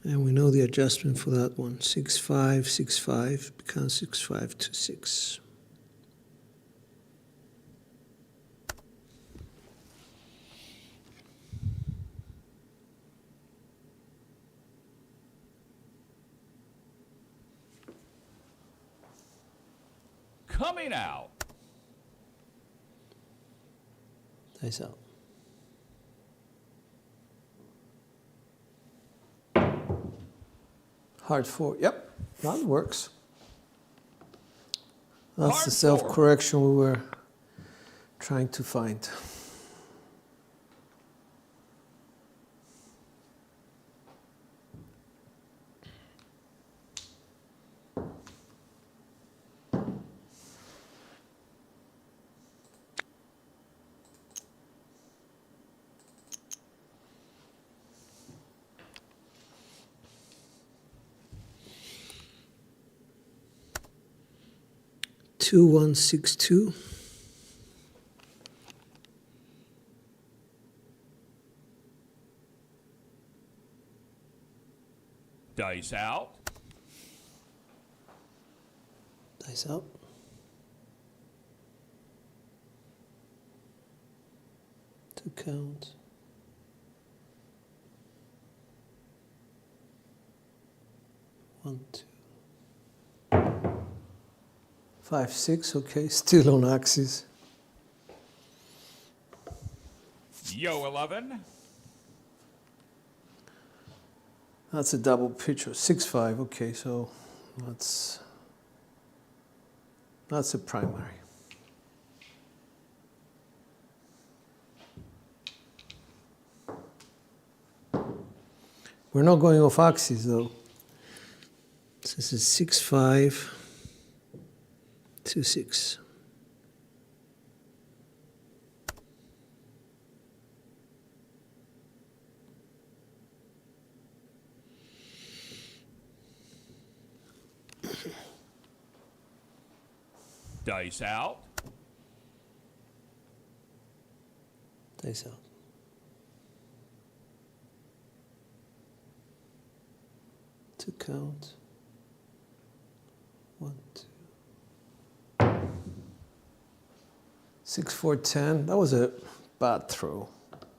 And we know the adjustment for that one. 6, 5, 6, 5 becomes 6, 5, 2, 6. Coming out. Dice out. Hard 4. Yep, that works. That's Hard the 4. self-correction we were trying to find. Two, 1, 6, 2. Dice out. Dice out. To count. 1, 2. 5, 6, okay, still on axis. Yo 11. That's a double picture. 6, 5, okay, so that's a primary. We're not going off axis though. This is 6, 5. 2, 6. Dice out. Dice out. To count. 1, 2. 6, 4, 10. That was a bad throw.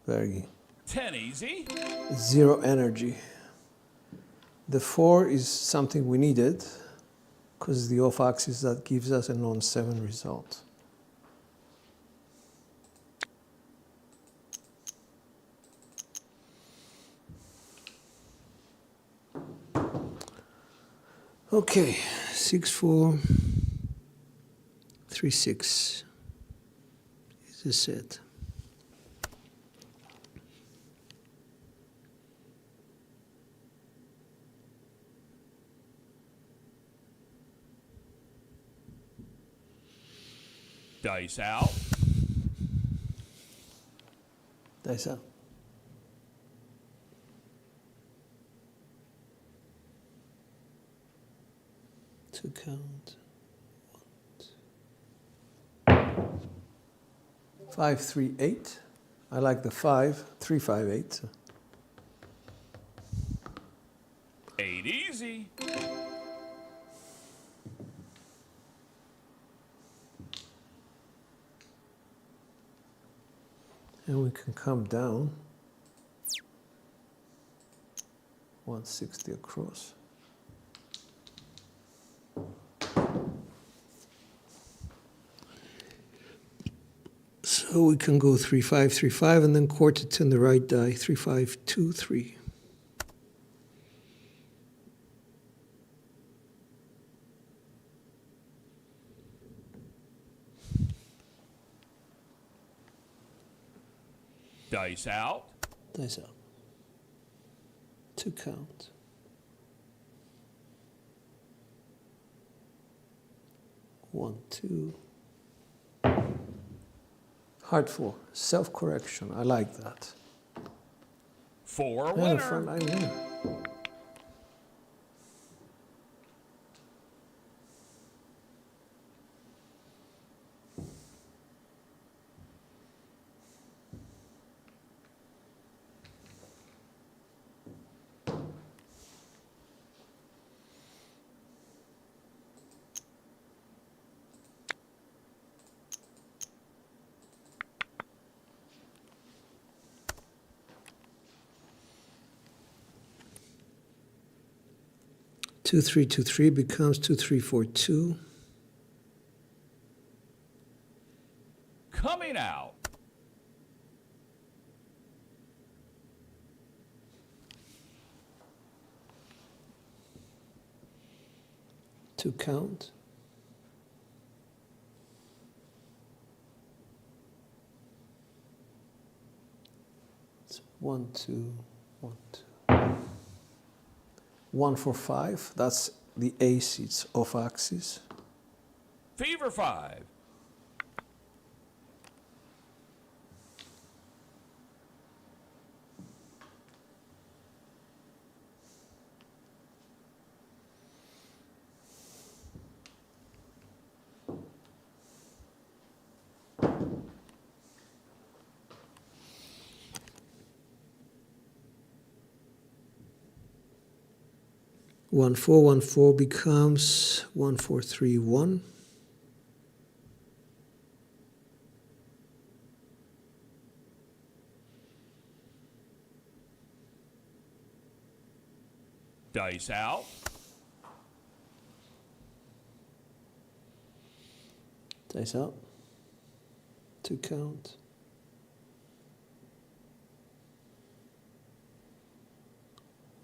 Very 10 easy. 0 energy. The 4 is something we needed because the off axis that gives us a non-7 result. Okay, 6, 4, 3, 6 is a set. Dice out. Dice out. To count. 5, 3, 8. I like the 5. 3, 5, 8. 8 easy. And we can come down 160 across. So we can go 3, 5, 3, 5, and then quarter to the right die 3, 5, 2, 3. Dice out. Dice out. To count. 1, 2. Hard 4. Self-correction. I like that. 4 Yeah, winner. front line winner. Two, 3, 2, 3 becomes 2, 3, 4, 2. Coming out. To count. It's 1, 2, 1, 2. 1, 4, 5. That's the ace. It's off axis. Fever 5. One, 4, 1, 4 becomes 1, 4, 3, 1. Dice out. Dice out. To count.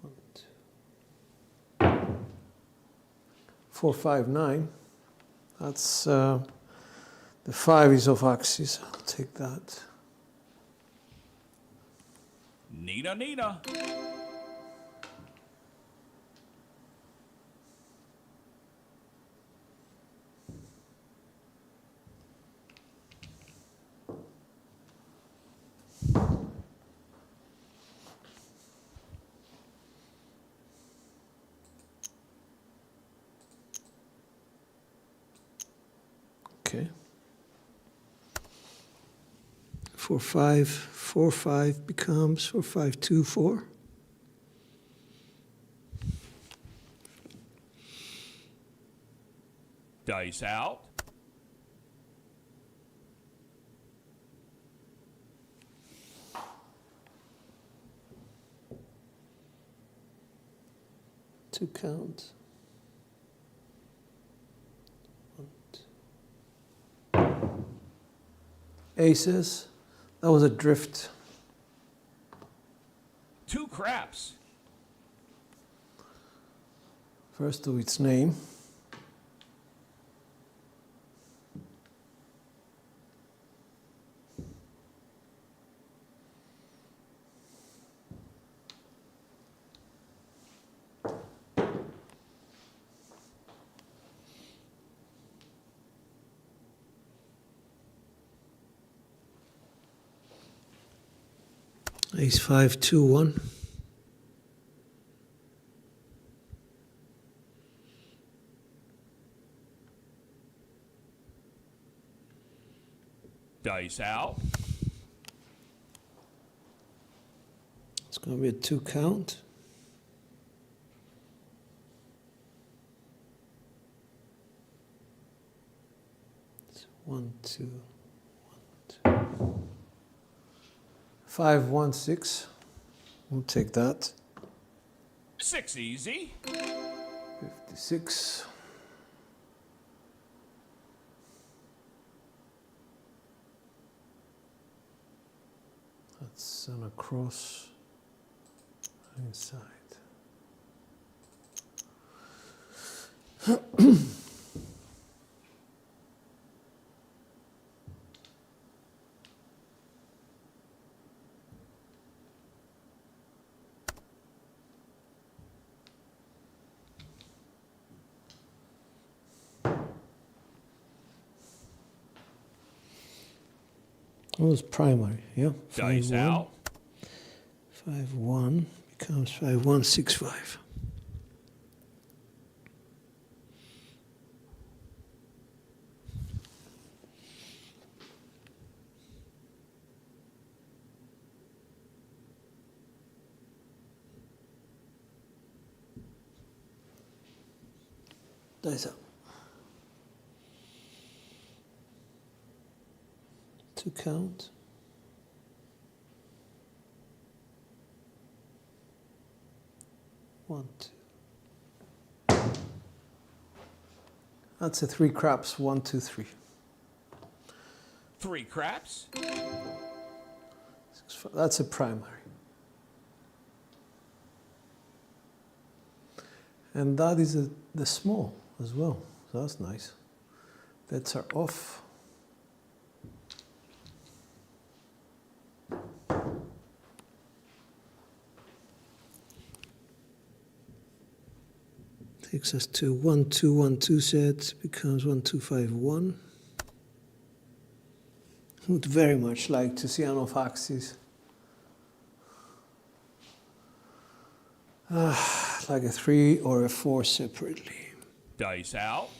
1, 2. 4, 5, 9. That's the 5 is off axis. I'll take that. Nina, Nina. Okay. 4, 5, 4, 5 becomes 4, 5, 2, 4. Dice out. Two count. 1, 2. Aces. That was a drift. 2 craps. First do its name. Ace 5, 2, 1. Dice out. It's going to be a 2 count. It's 1, 2, 1, 2. 5, 1, 6. We'll take that. 6 easy. 56. That's on a cross inside. It was primary, yeah. Dice 5, 1. out. 5, 1 becomes 5, 1, 6, 5. Dice up. 2 count. One, two. That's a 3 craps. 1, 2, 3. 3 craps. 6, 5. That's a primary. And that is the small as well. So that's nice. Bets are off. Takes us to 1, 2, 1, 2 sets, becomes 1, 2, 5, 1. Would very much like to see an off axis. Like a 3 or a 4 separately. Dice out.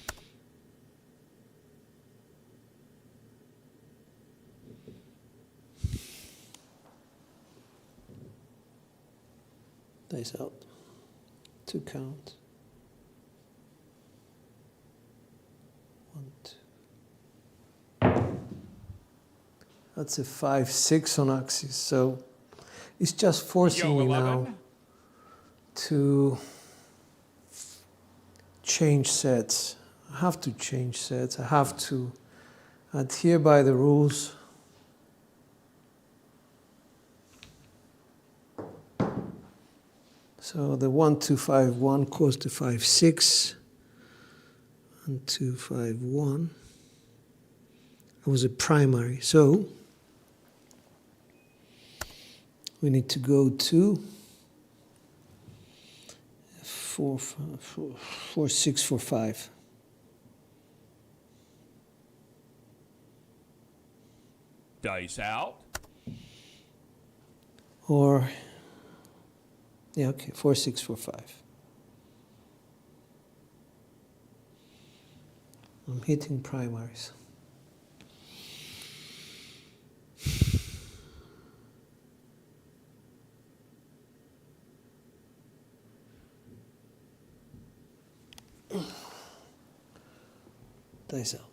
Dice out. 2 count. 1, 2. That's a 5, 6 on axis. So it's just forcing Yo, me 11. now to change sets. I have to change sets. I have to adhere by the rules. So the 1, 2, 5, 1 caused the 5, 6. 1, 2, 5, 1. It was a primary. So we need to go to 4, 6, 4, 5. Dice out. Or, yeah, okay, 4, 6, 4, 5. I'm hitting primaries. Dice out.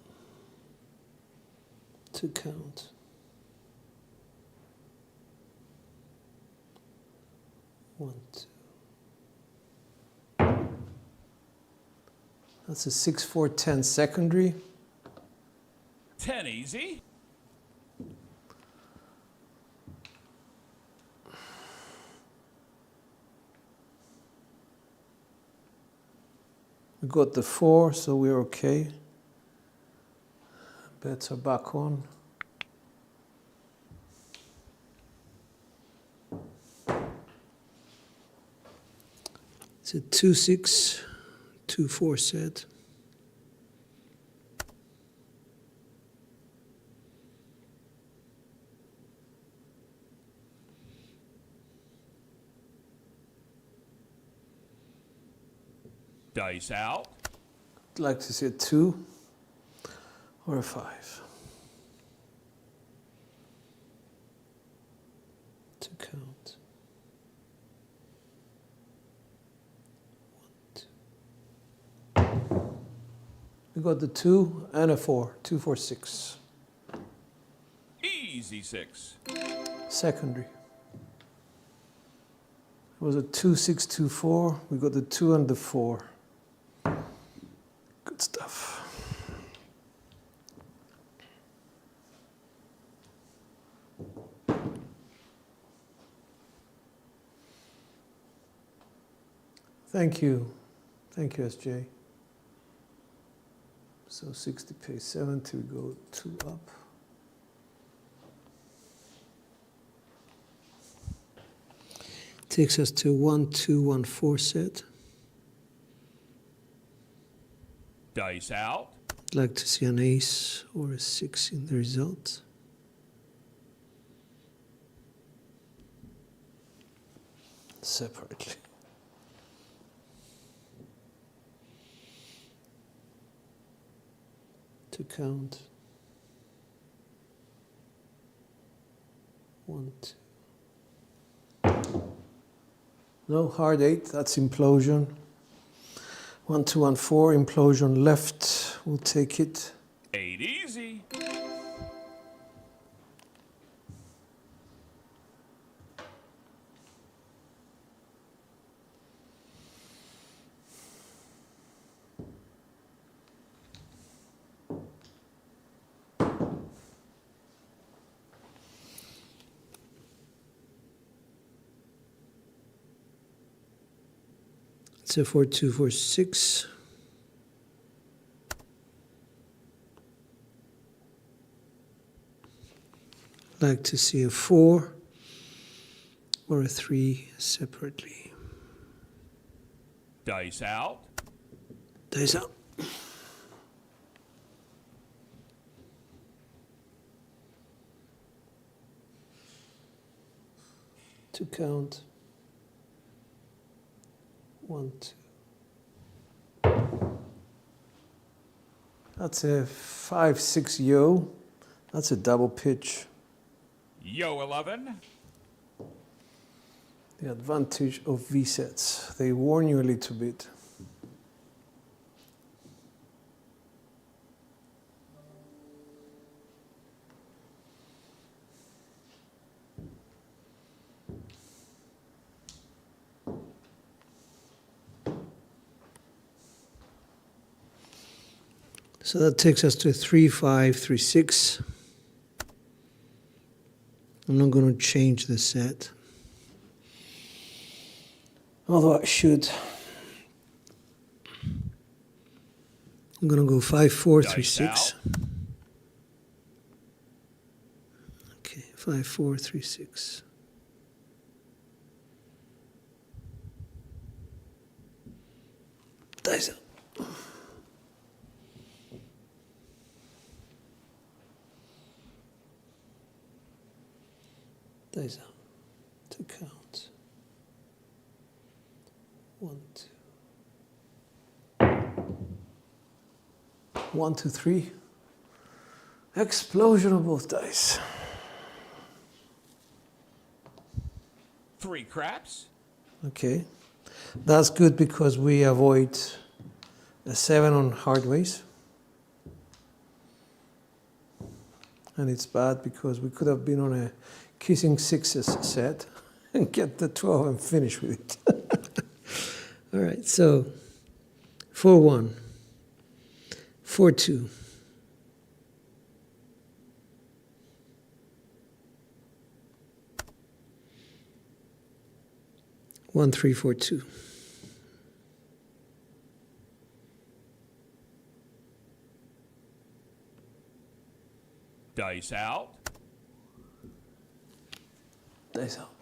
2 count. 1, 2. That's a 6, 4, 10 secondary. 10 easy. We got the 4, so we're okay. Bets are back on. It's a 2, 6, 2, 4 set. Dice out. I'd like to see a 2 or a 5. 2 count. 1, 2. We got the 2 and a 4. 2, 4, 6. Easy 6. Secondary. It was a 2, 6, 2, 4. We got the 2 and the 4. Good stuff. Thank you. Thank you, SJ. So 60 pays 70, we go 2 up. Takes us to 1, 2, 1, 4 set. Dice out. I'd like to see an ace or a 6 in the result. Separately. To count. 1, 2. No, hard 8, that's implosion. 1, 2, 1, 4, implosion left, we'll take it. 8 easy. It's a 4, 2, 4, 6. Like to see a 4 or a 3 separately. Dice out. Dice out. To count. 1, 2. That's a 5, 6 yo. That's a double pitch. Yo 11. The advantage of V sets. They warn you a little bit. So that takes us to 3, 5, 3, 6. I'm not going to change the set. Although I should. I'm going to go 5, 4, 3, 6. Okay, 5, 4, 3, 6. Dice up. Dice out. To count. 1, 2. 1, 2, 3. Explosion of both dice. 3 craps. Okay. That's good because we avoid a 7 on hard ways. And it's bad because we could have been on a kissing sixes set and get the 12 and finish with it. All right, so 4-1, 4-2. 1-3-4-2. Dice out. Dice out.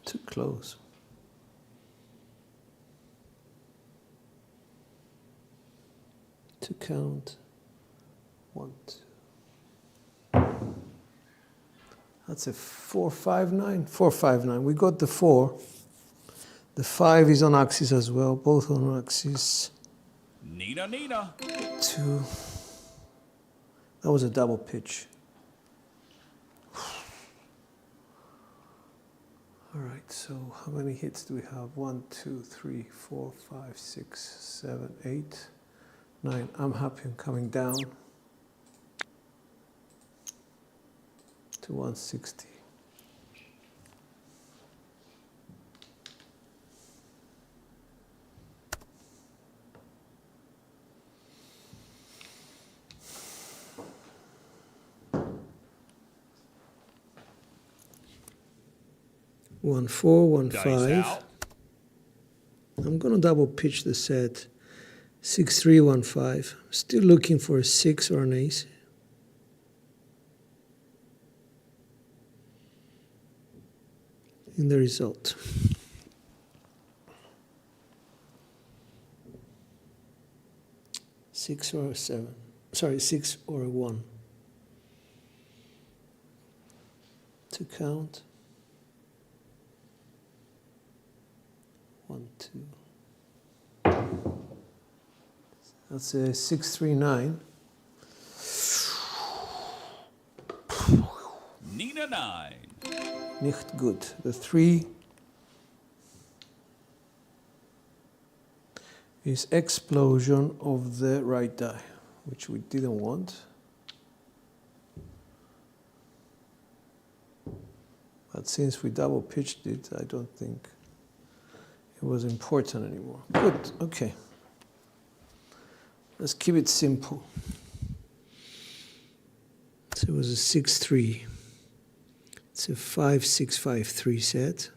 Too close. To count. 1, 2. That's a 4-5-9. 4-5-9. We got the 4. The 5 is on axis as well, both on axis. Nina, Nina. 2. That was a double pitch. All right, so how many hits do we have? 1, 2, 3, 4, 5, 6, 7, 8, 9. I'm happy I'm coming down to 160. One, 4, 1, Dice 5. out. I'm going to double pitch the set. 6, 3, 1, 5. Still looking for a 6 or an ace. In the result. Six or a 7. Sorry, 6 or a 1. To count. 1, 2. That's a 6-3-9. Nina 9. Nicht good. The 3 is explosion of the right die, which we didn't want. But since we double pitched it, I don't think it was important anymore. Good, okay. Let's keep it simple. So it was a 6-3. It's a 5-6-5-3 set.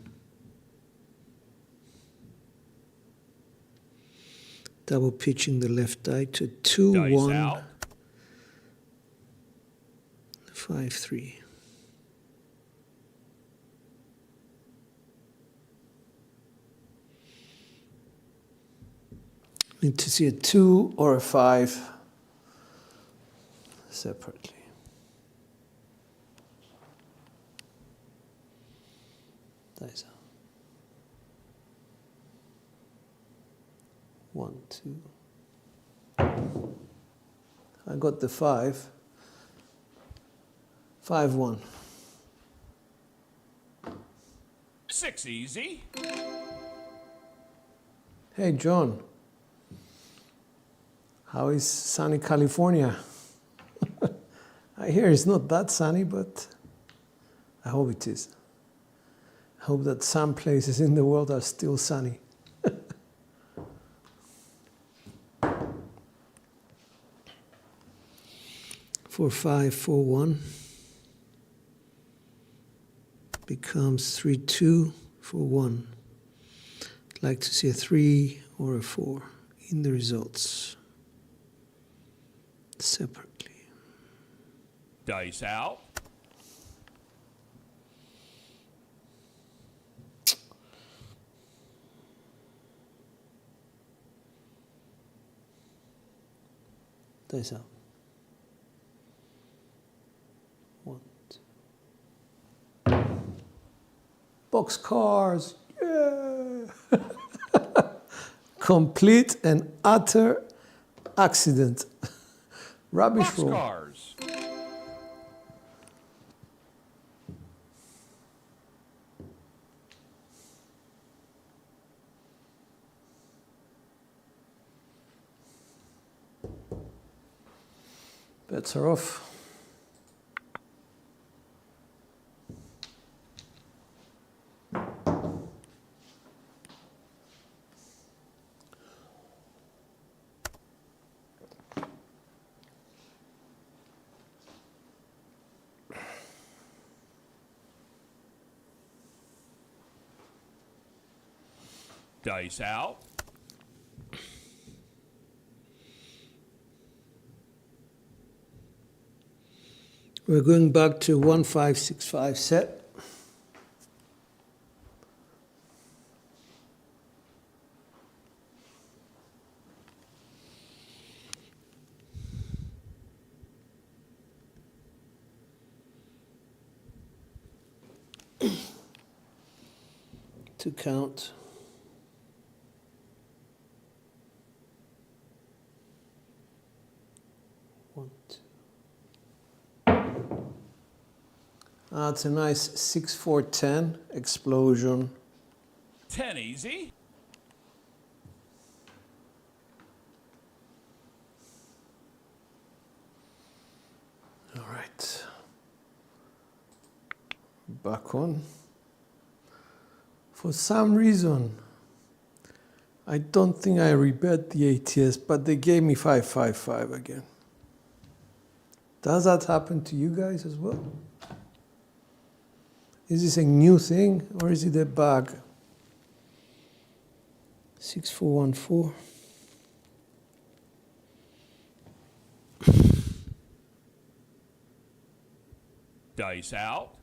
Double pitching the left die to 2-1. 5-3. Need to see a 2 or a 5 separately. Dice out. 1, 2. I got the 5. 5-1. 6 easy. Hey, John. How is sunny California? I hear it's not that sunny, but I hope it is. I hope that some places in the world are still sunny. 4-5, 4-1 becomes 3-2, 4-1. I'd like to see a 3 or a 4 in the results separately. Dice out. Dice out. 1, 2. Boxcars. Yeah. Complete and utter accident. Rubbish roll. Boxcars. Bets are off. Dice out. We're going back to 1565 set. To count. One, two. It's a nice 6-4-10 explosion. 10 easy. All right. Back on. For some reason, I don't think I rebet the ATS, but they gave me 555 again. Does that happen to you guys as well? Is this a new thing or is it a bug? 6414. Dice out.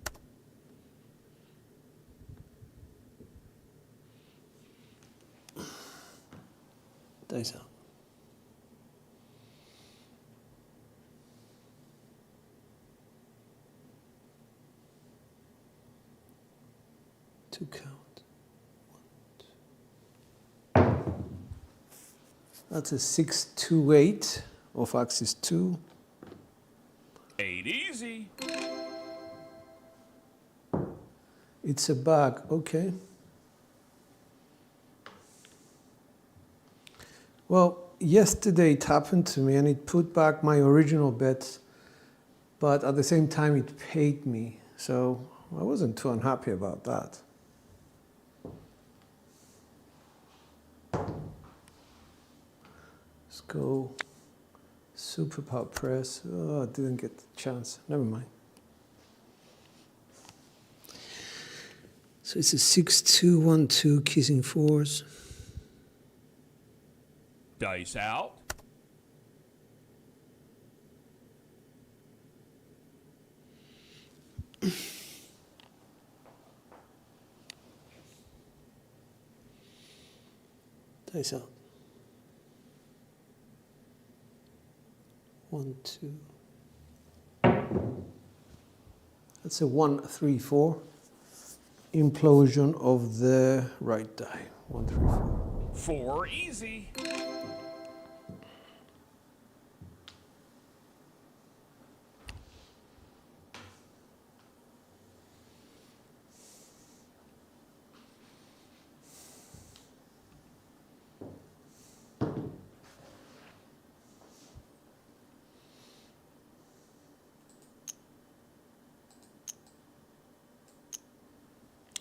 Dice out. To count. 1, 2. That's a 6-2-8 off axis 2. 8 easy. It's a bug, okay. Well, yesterday it happened to me and it put back my original bets, but at the same time it paid me, so I wasn't too unhappy about that. Let's go super power press. Oh, I didn't get the chance. Never mind. So it's a 6-2-1-2 kissing fours. Dice out. Dice out. 1, 2. That's a 1-3-4. Implosion of the right die. 1, 3, 4. 4 easy.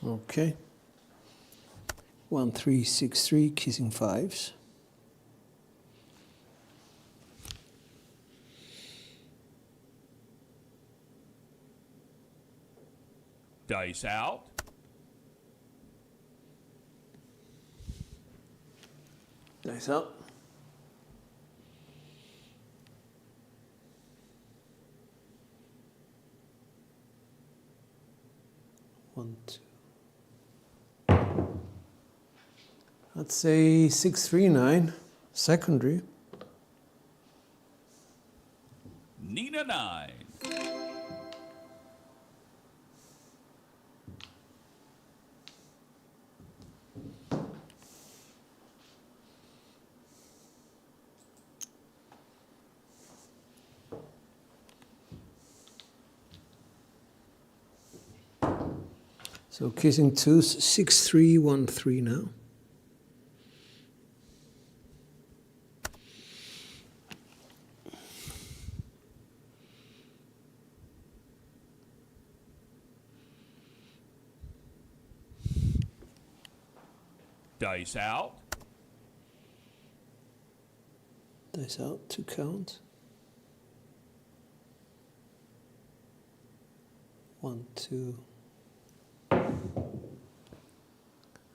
Okay. 1-3-6-3 kissing fives. Dice out. Dice out. One, two. That's a 6-3-9 secondary. Nina 9. So kissing twos, 6-3-1-3 now. Dice out. Dice out, 2 count. 1, 2.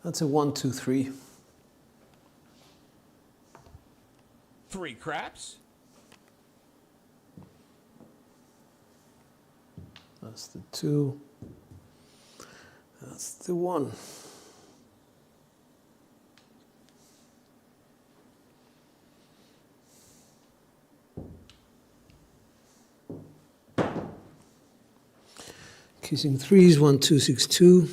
That's a 1, 2, 3. 3 craps. That's the 2. That's the 1. Kissing 3s, 1, 2, 6, 2.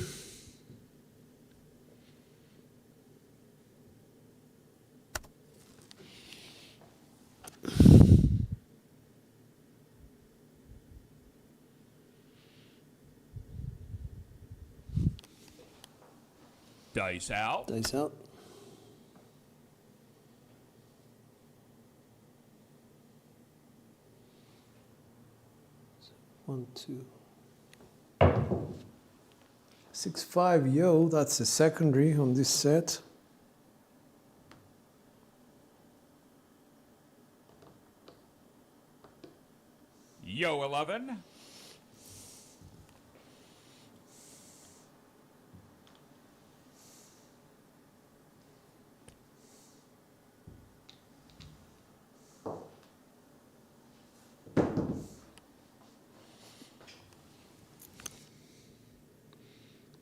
Dice out. Dice out. One, 2. 6, 5, yo, that's a secondary on this set. Yo 11.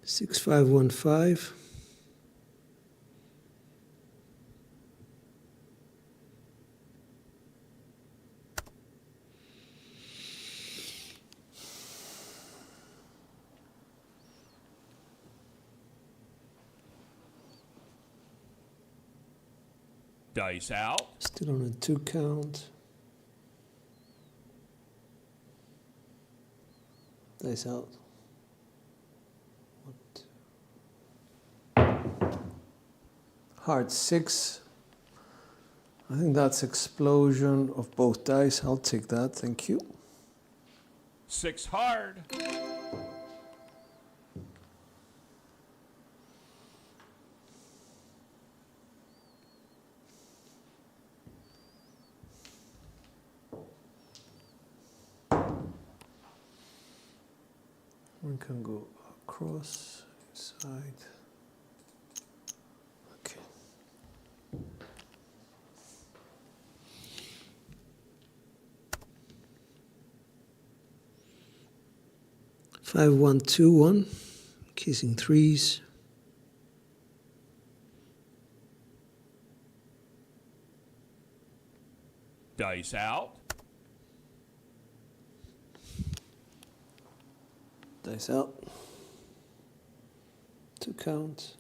Six, 5, 1, 5. Dice out. Still on a 2 count. Dice out. 1, 2. Heart 6. I think that's explosion of both dice. I'll take that. Thank you. 6 hard. One can go across, inside. Okay. Five, 1, 2, 1. Kissing 3s. Dice out. Dice out. 2 count.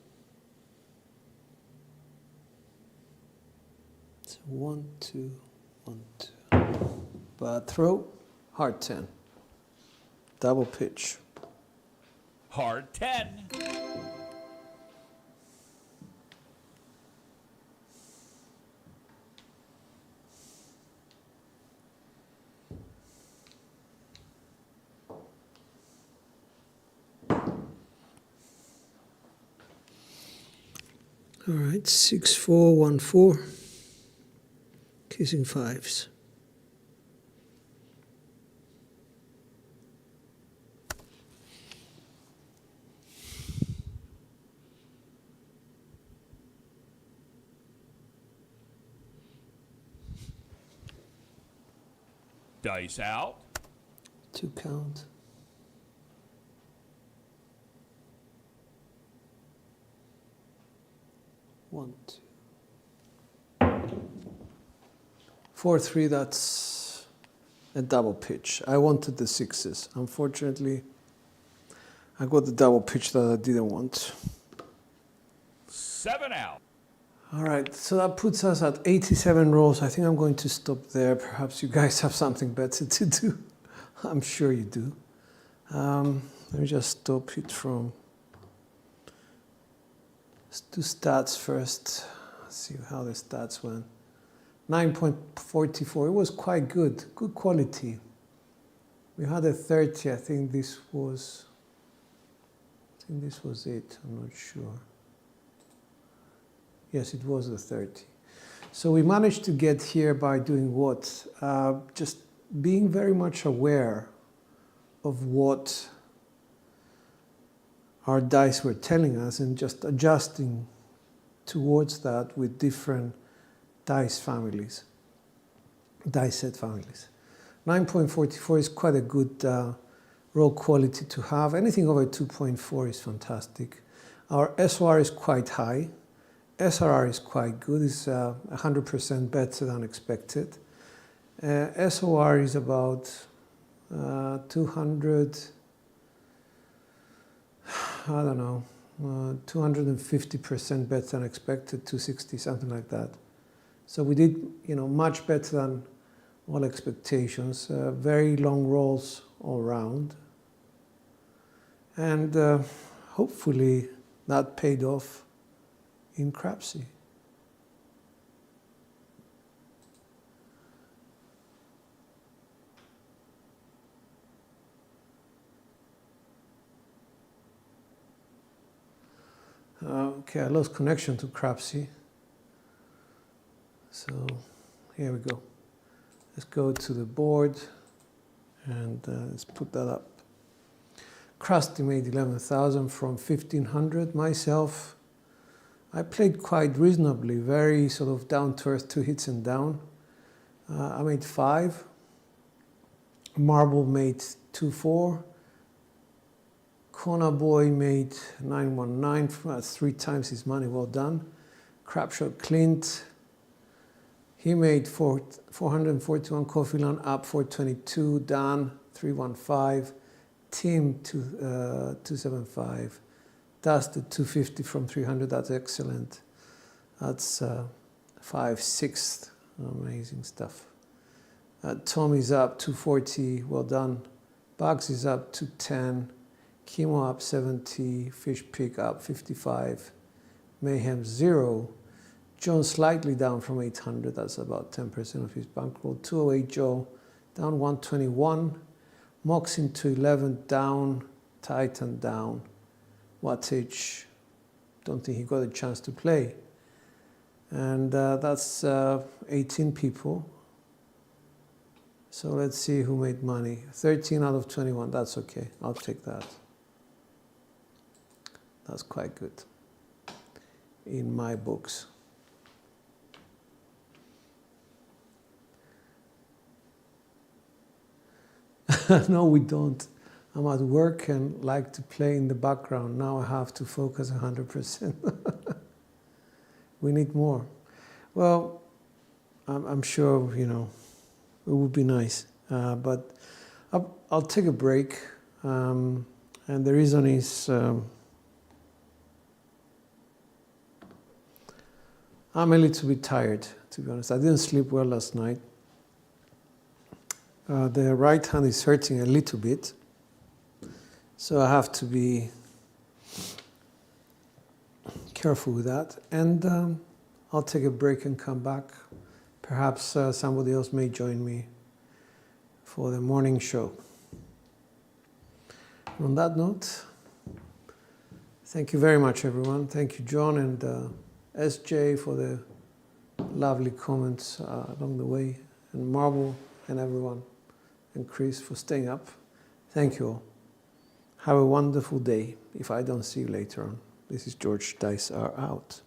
It's 1, 2, 1, 2. Bad throw. Hard 10. Double pitch. Hard 10. All right, 6, 4, 1, 4. Kissing 5s. Dice out. 2 count. One, 2. 4, 3, that's a double pitch. I wanted the 6s. Unfortunately, I got the double pitch that I didn't want. 7 out. All right, so that puts us at 87 rolls. I think I'm going to stop there. Perhaps you guys have something better to do. I'm sure you do. Let me just stop it from... Let's do stats first. Let's see how the stats went. 9.44. It was quite good. Good quality. We had a 30. I think this was it. I'm not sure. Yes, it was the 30. So we managed to get here by doing what? Just being very much aware of what our dice were telling us and just adjusting towards that with different dice families, dice set families. 9.44 is quite a good roll quality to have. Anything over 2.4 is fantastic. Our SOR is quite high. SRR is quite good. It's 100% better than expected. SOR is about 200, I don't know, 250% better than expected, 260, something like that. So we did, much better than all expectations. Very long rolls all round. And hopefully that paid off in Crapsy. Okay, I lost connection to Crapsy. So here we go. Let's go to the board and let's put that up. Krusty made 11,000 from 1,500. Myself, I played quite reasonably, very sort of down to earth, 2 hits and down. I made 5. Marble made 2-4. Corner Boy made 919, 3 times his money, well done. Crapshot Clint, he made 441. Coffee Land up 422. Dan 315. Tim 275. Dusted 250 from 300. That's excellent. That's 5/6. Amazing stuff. Tommy's up 240. Well done. Bugs is up 210. Chemo up 70. Fish Pick up 55. Mayhem 0. John slightly down from 800. That's about 10% of his bankroll. 208 Joe down 121. Moxin 211 down. Titan down. Wattage, don't think he got a chance to play. And that's 18 people. So let's see who made money. 13 out of 21, that's okay. I'll take that. That's quite good in my books. No, we don't. I'm at work and like to play in the background. Now I have to focus 100%. We need more. Well, I'm sure, it would be nice. But I'll take a break. And the reason is I'm a little bit tired, to be honest. I didn't sleep well last night. The right hand is hurting a little bit. So I have to be careful with that. And I'll take a break and come back. Perhaps somebody else may join me for the morning show. On that note, thank you very much, everyone. Thank you, John and SJ, for the lovely comments along the way, and Marble and everyone, and Chris for staying up. Thank you all. Have a wonderful day if I don't see you later on. This is George. Dice are out.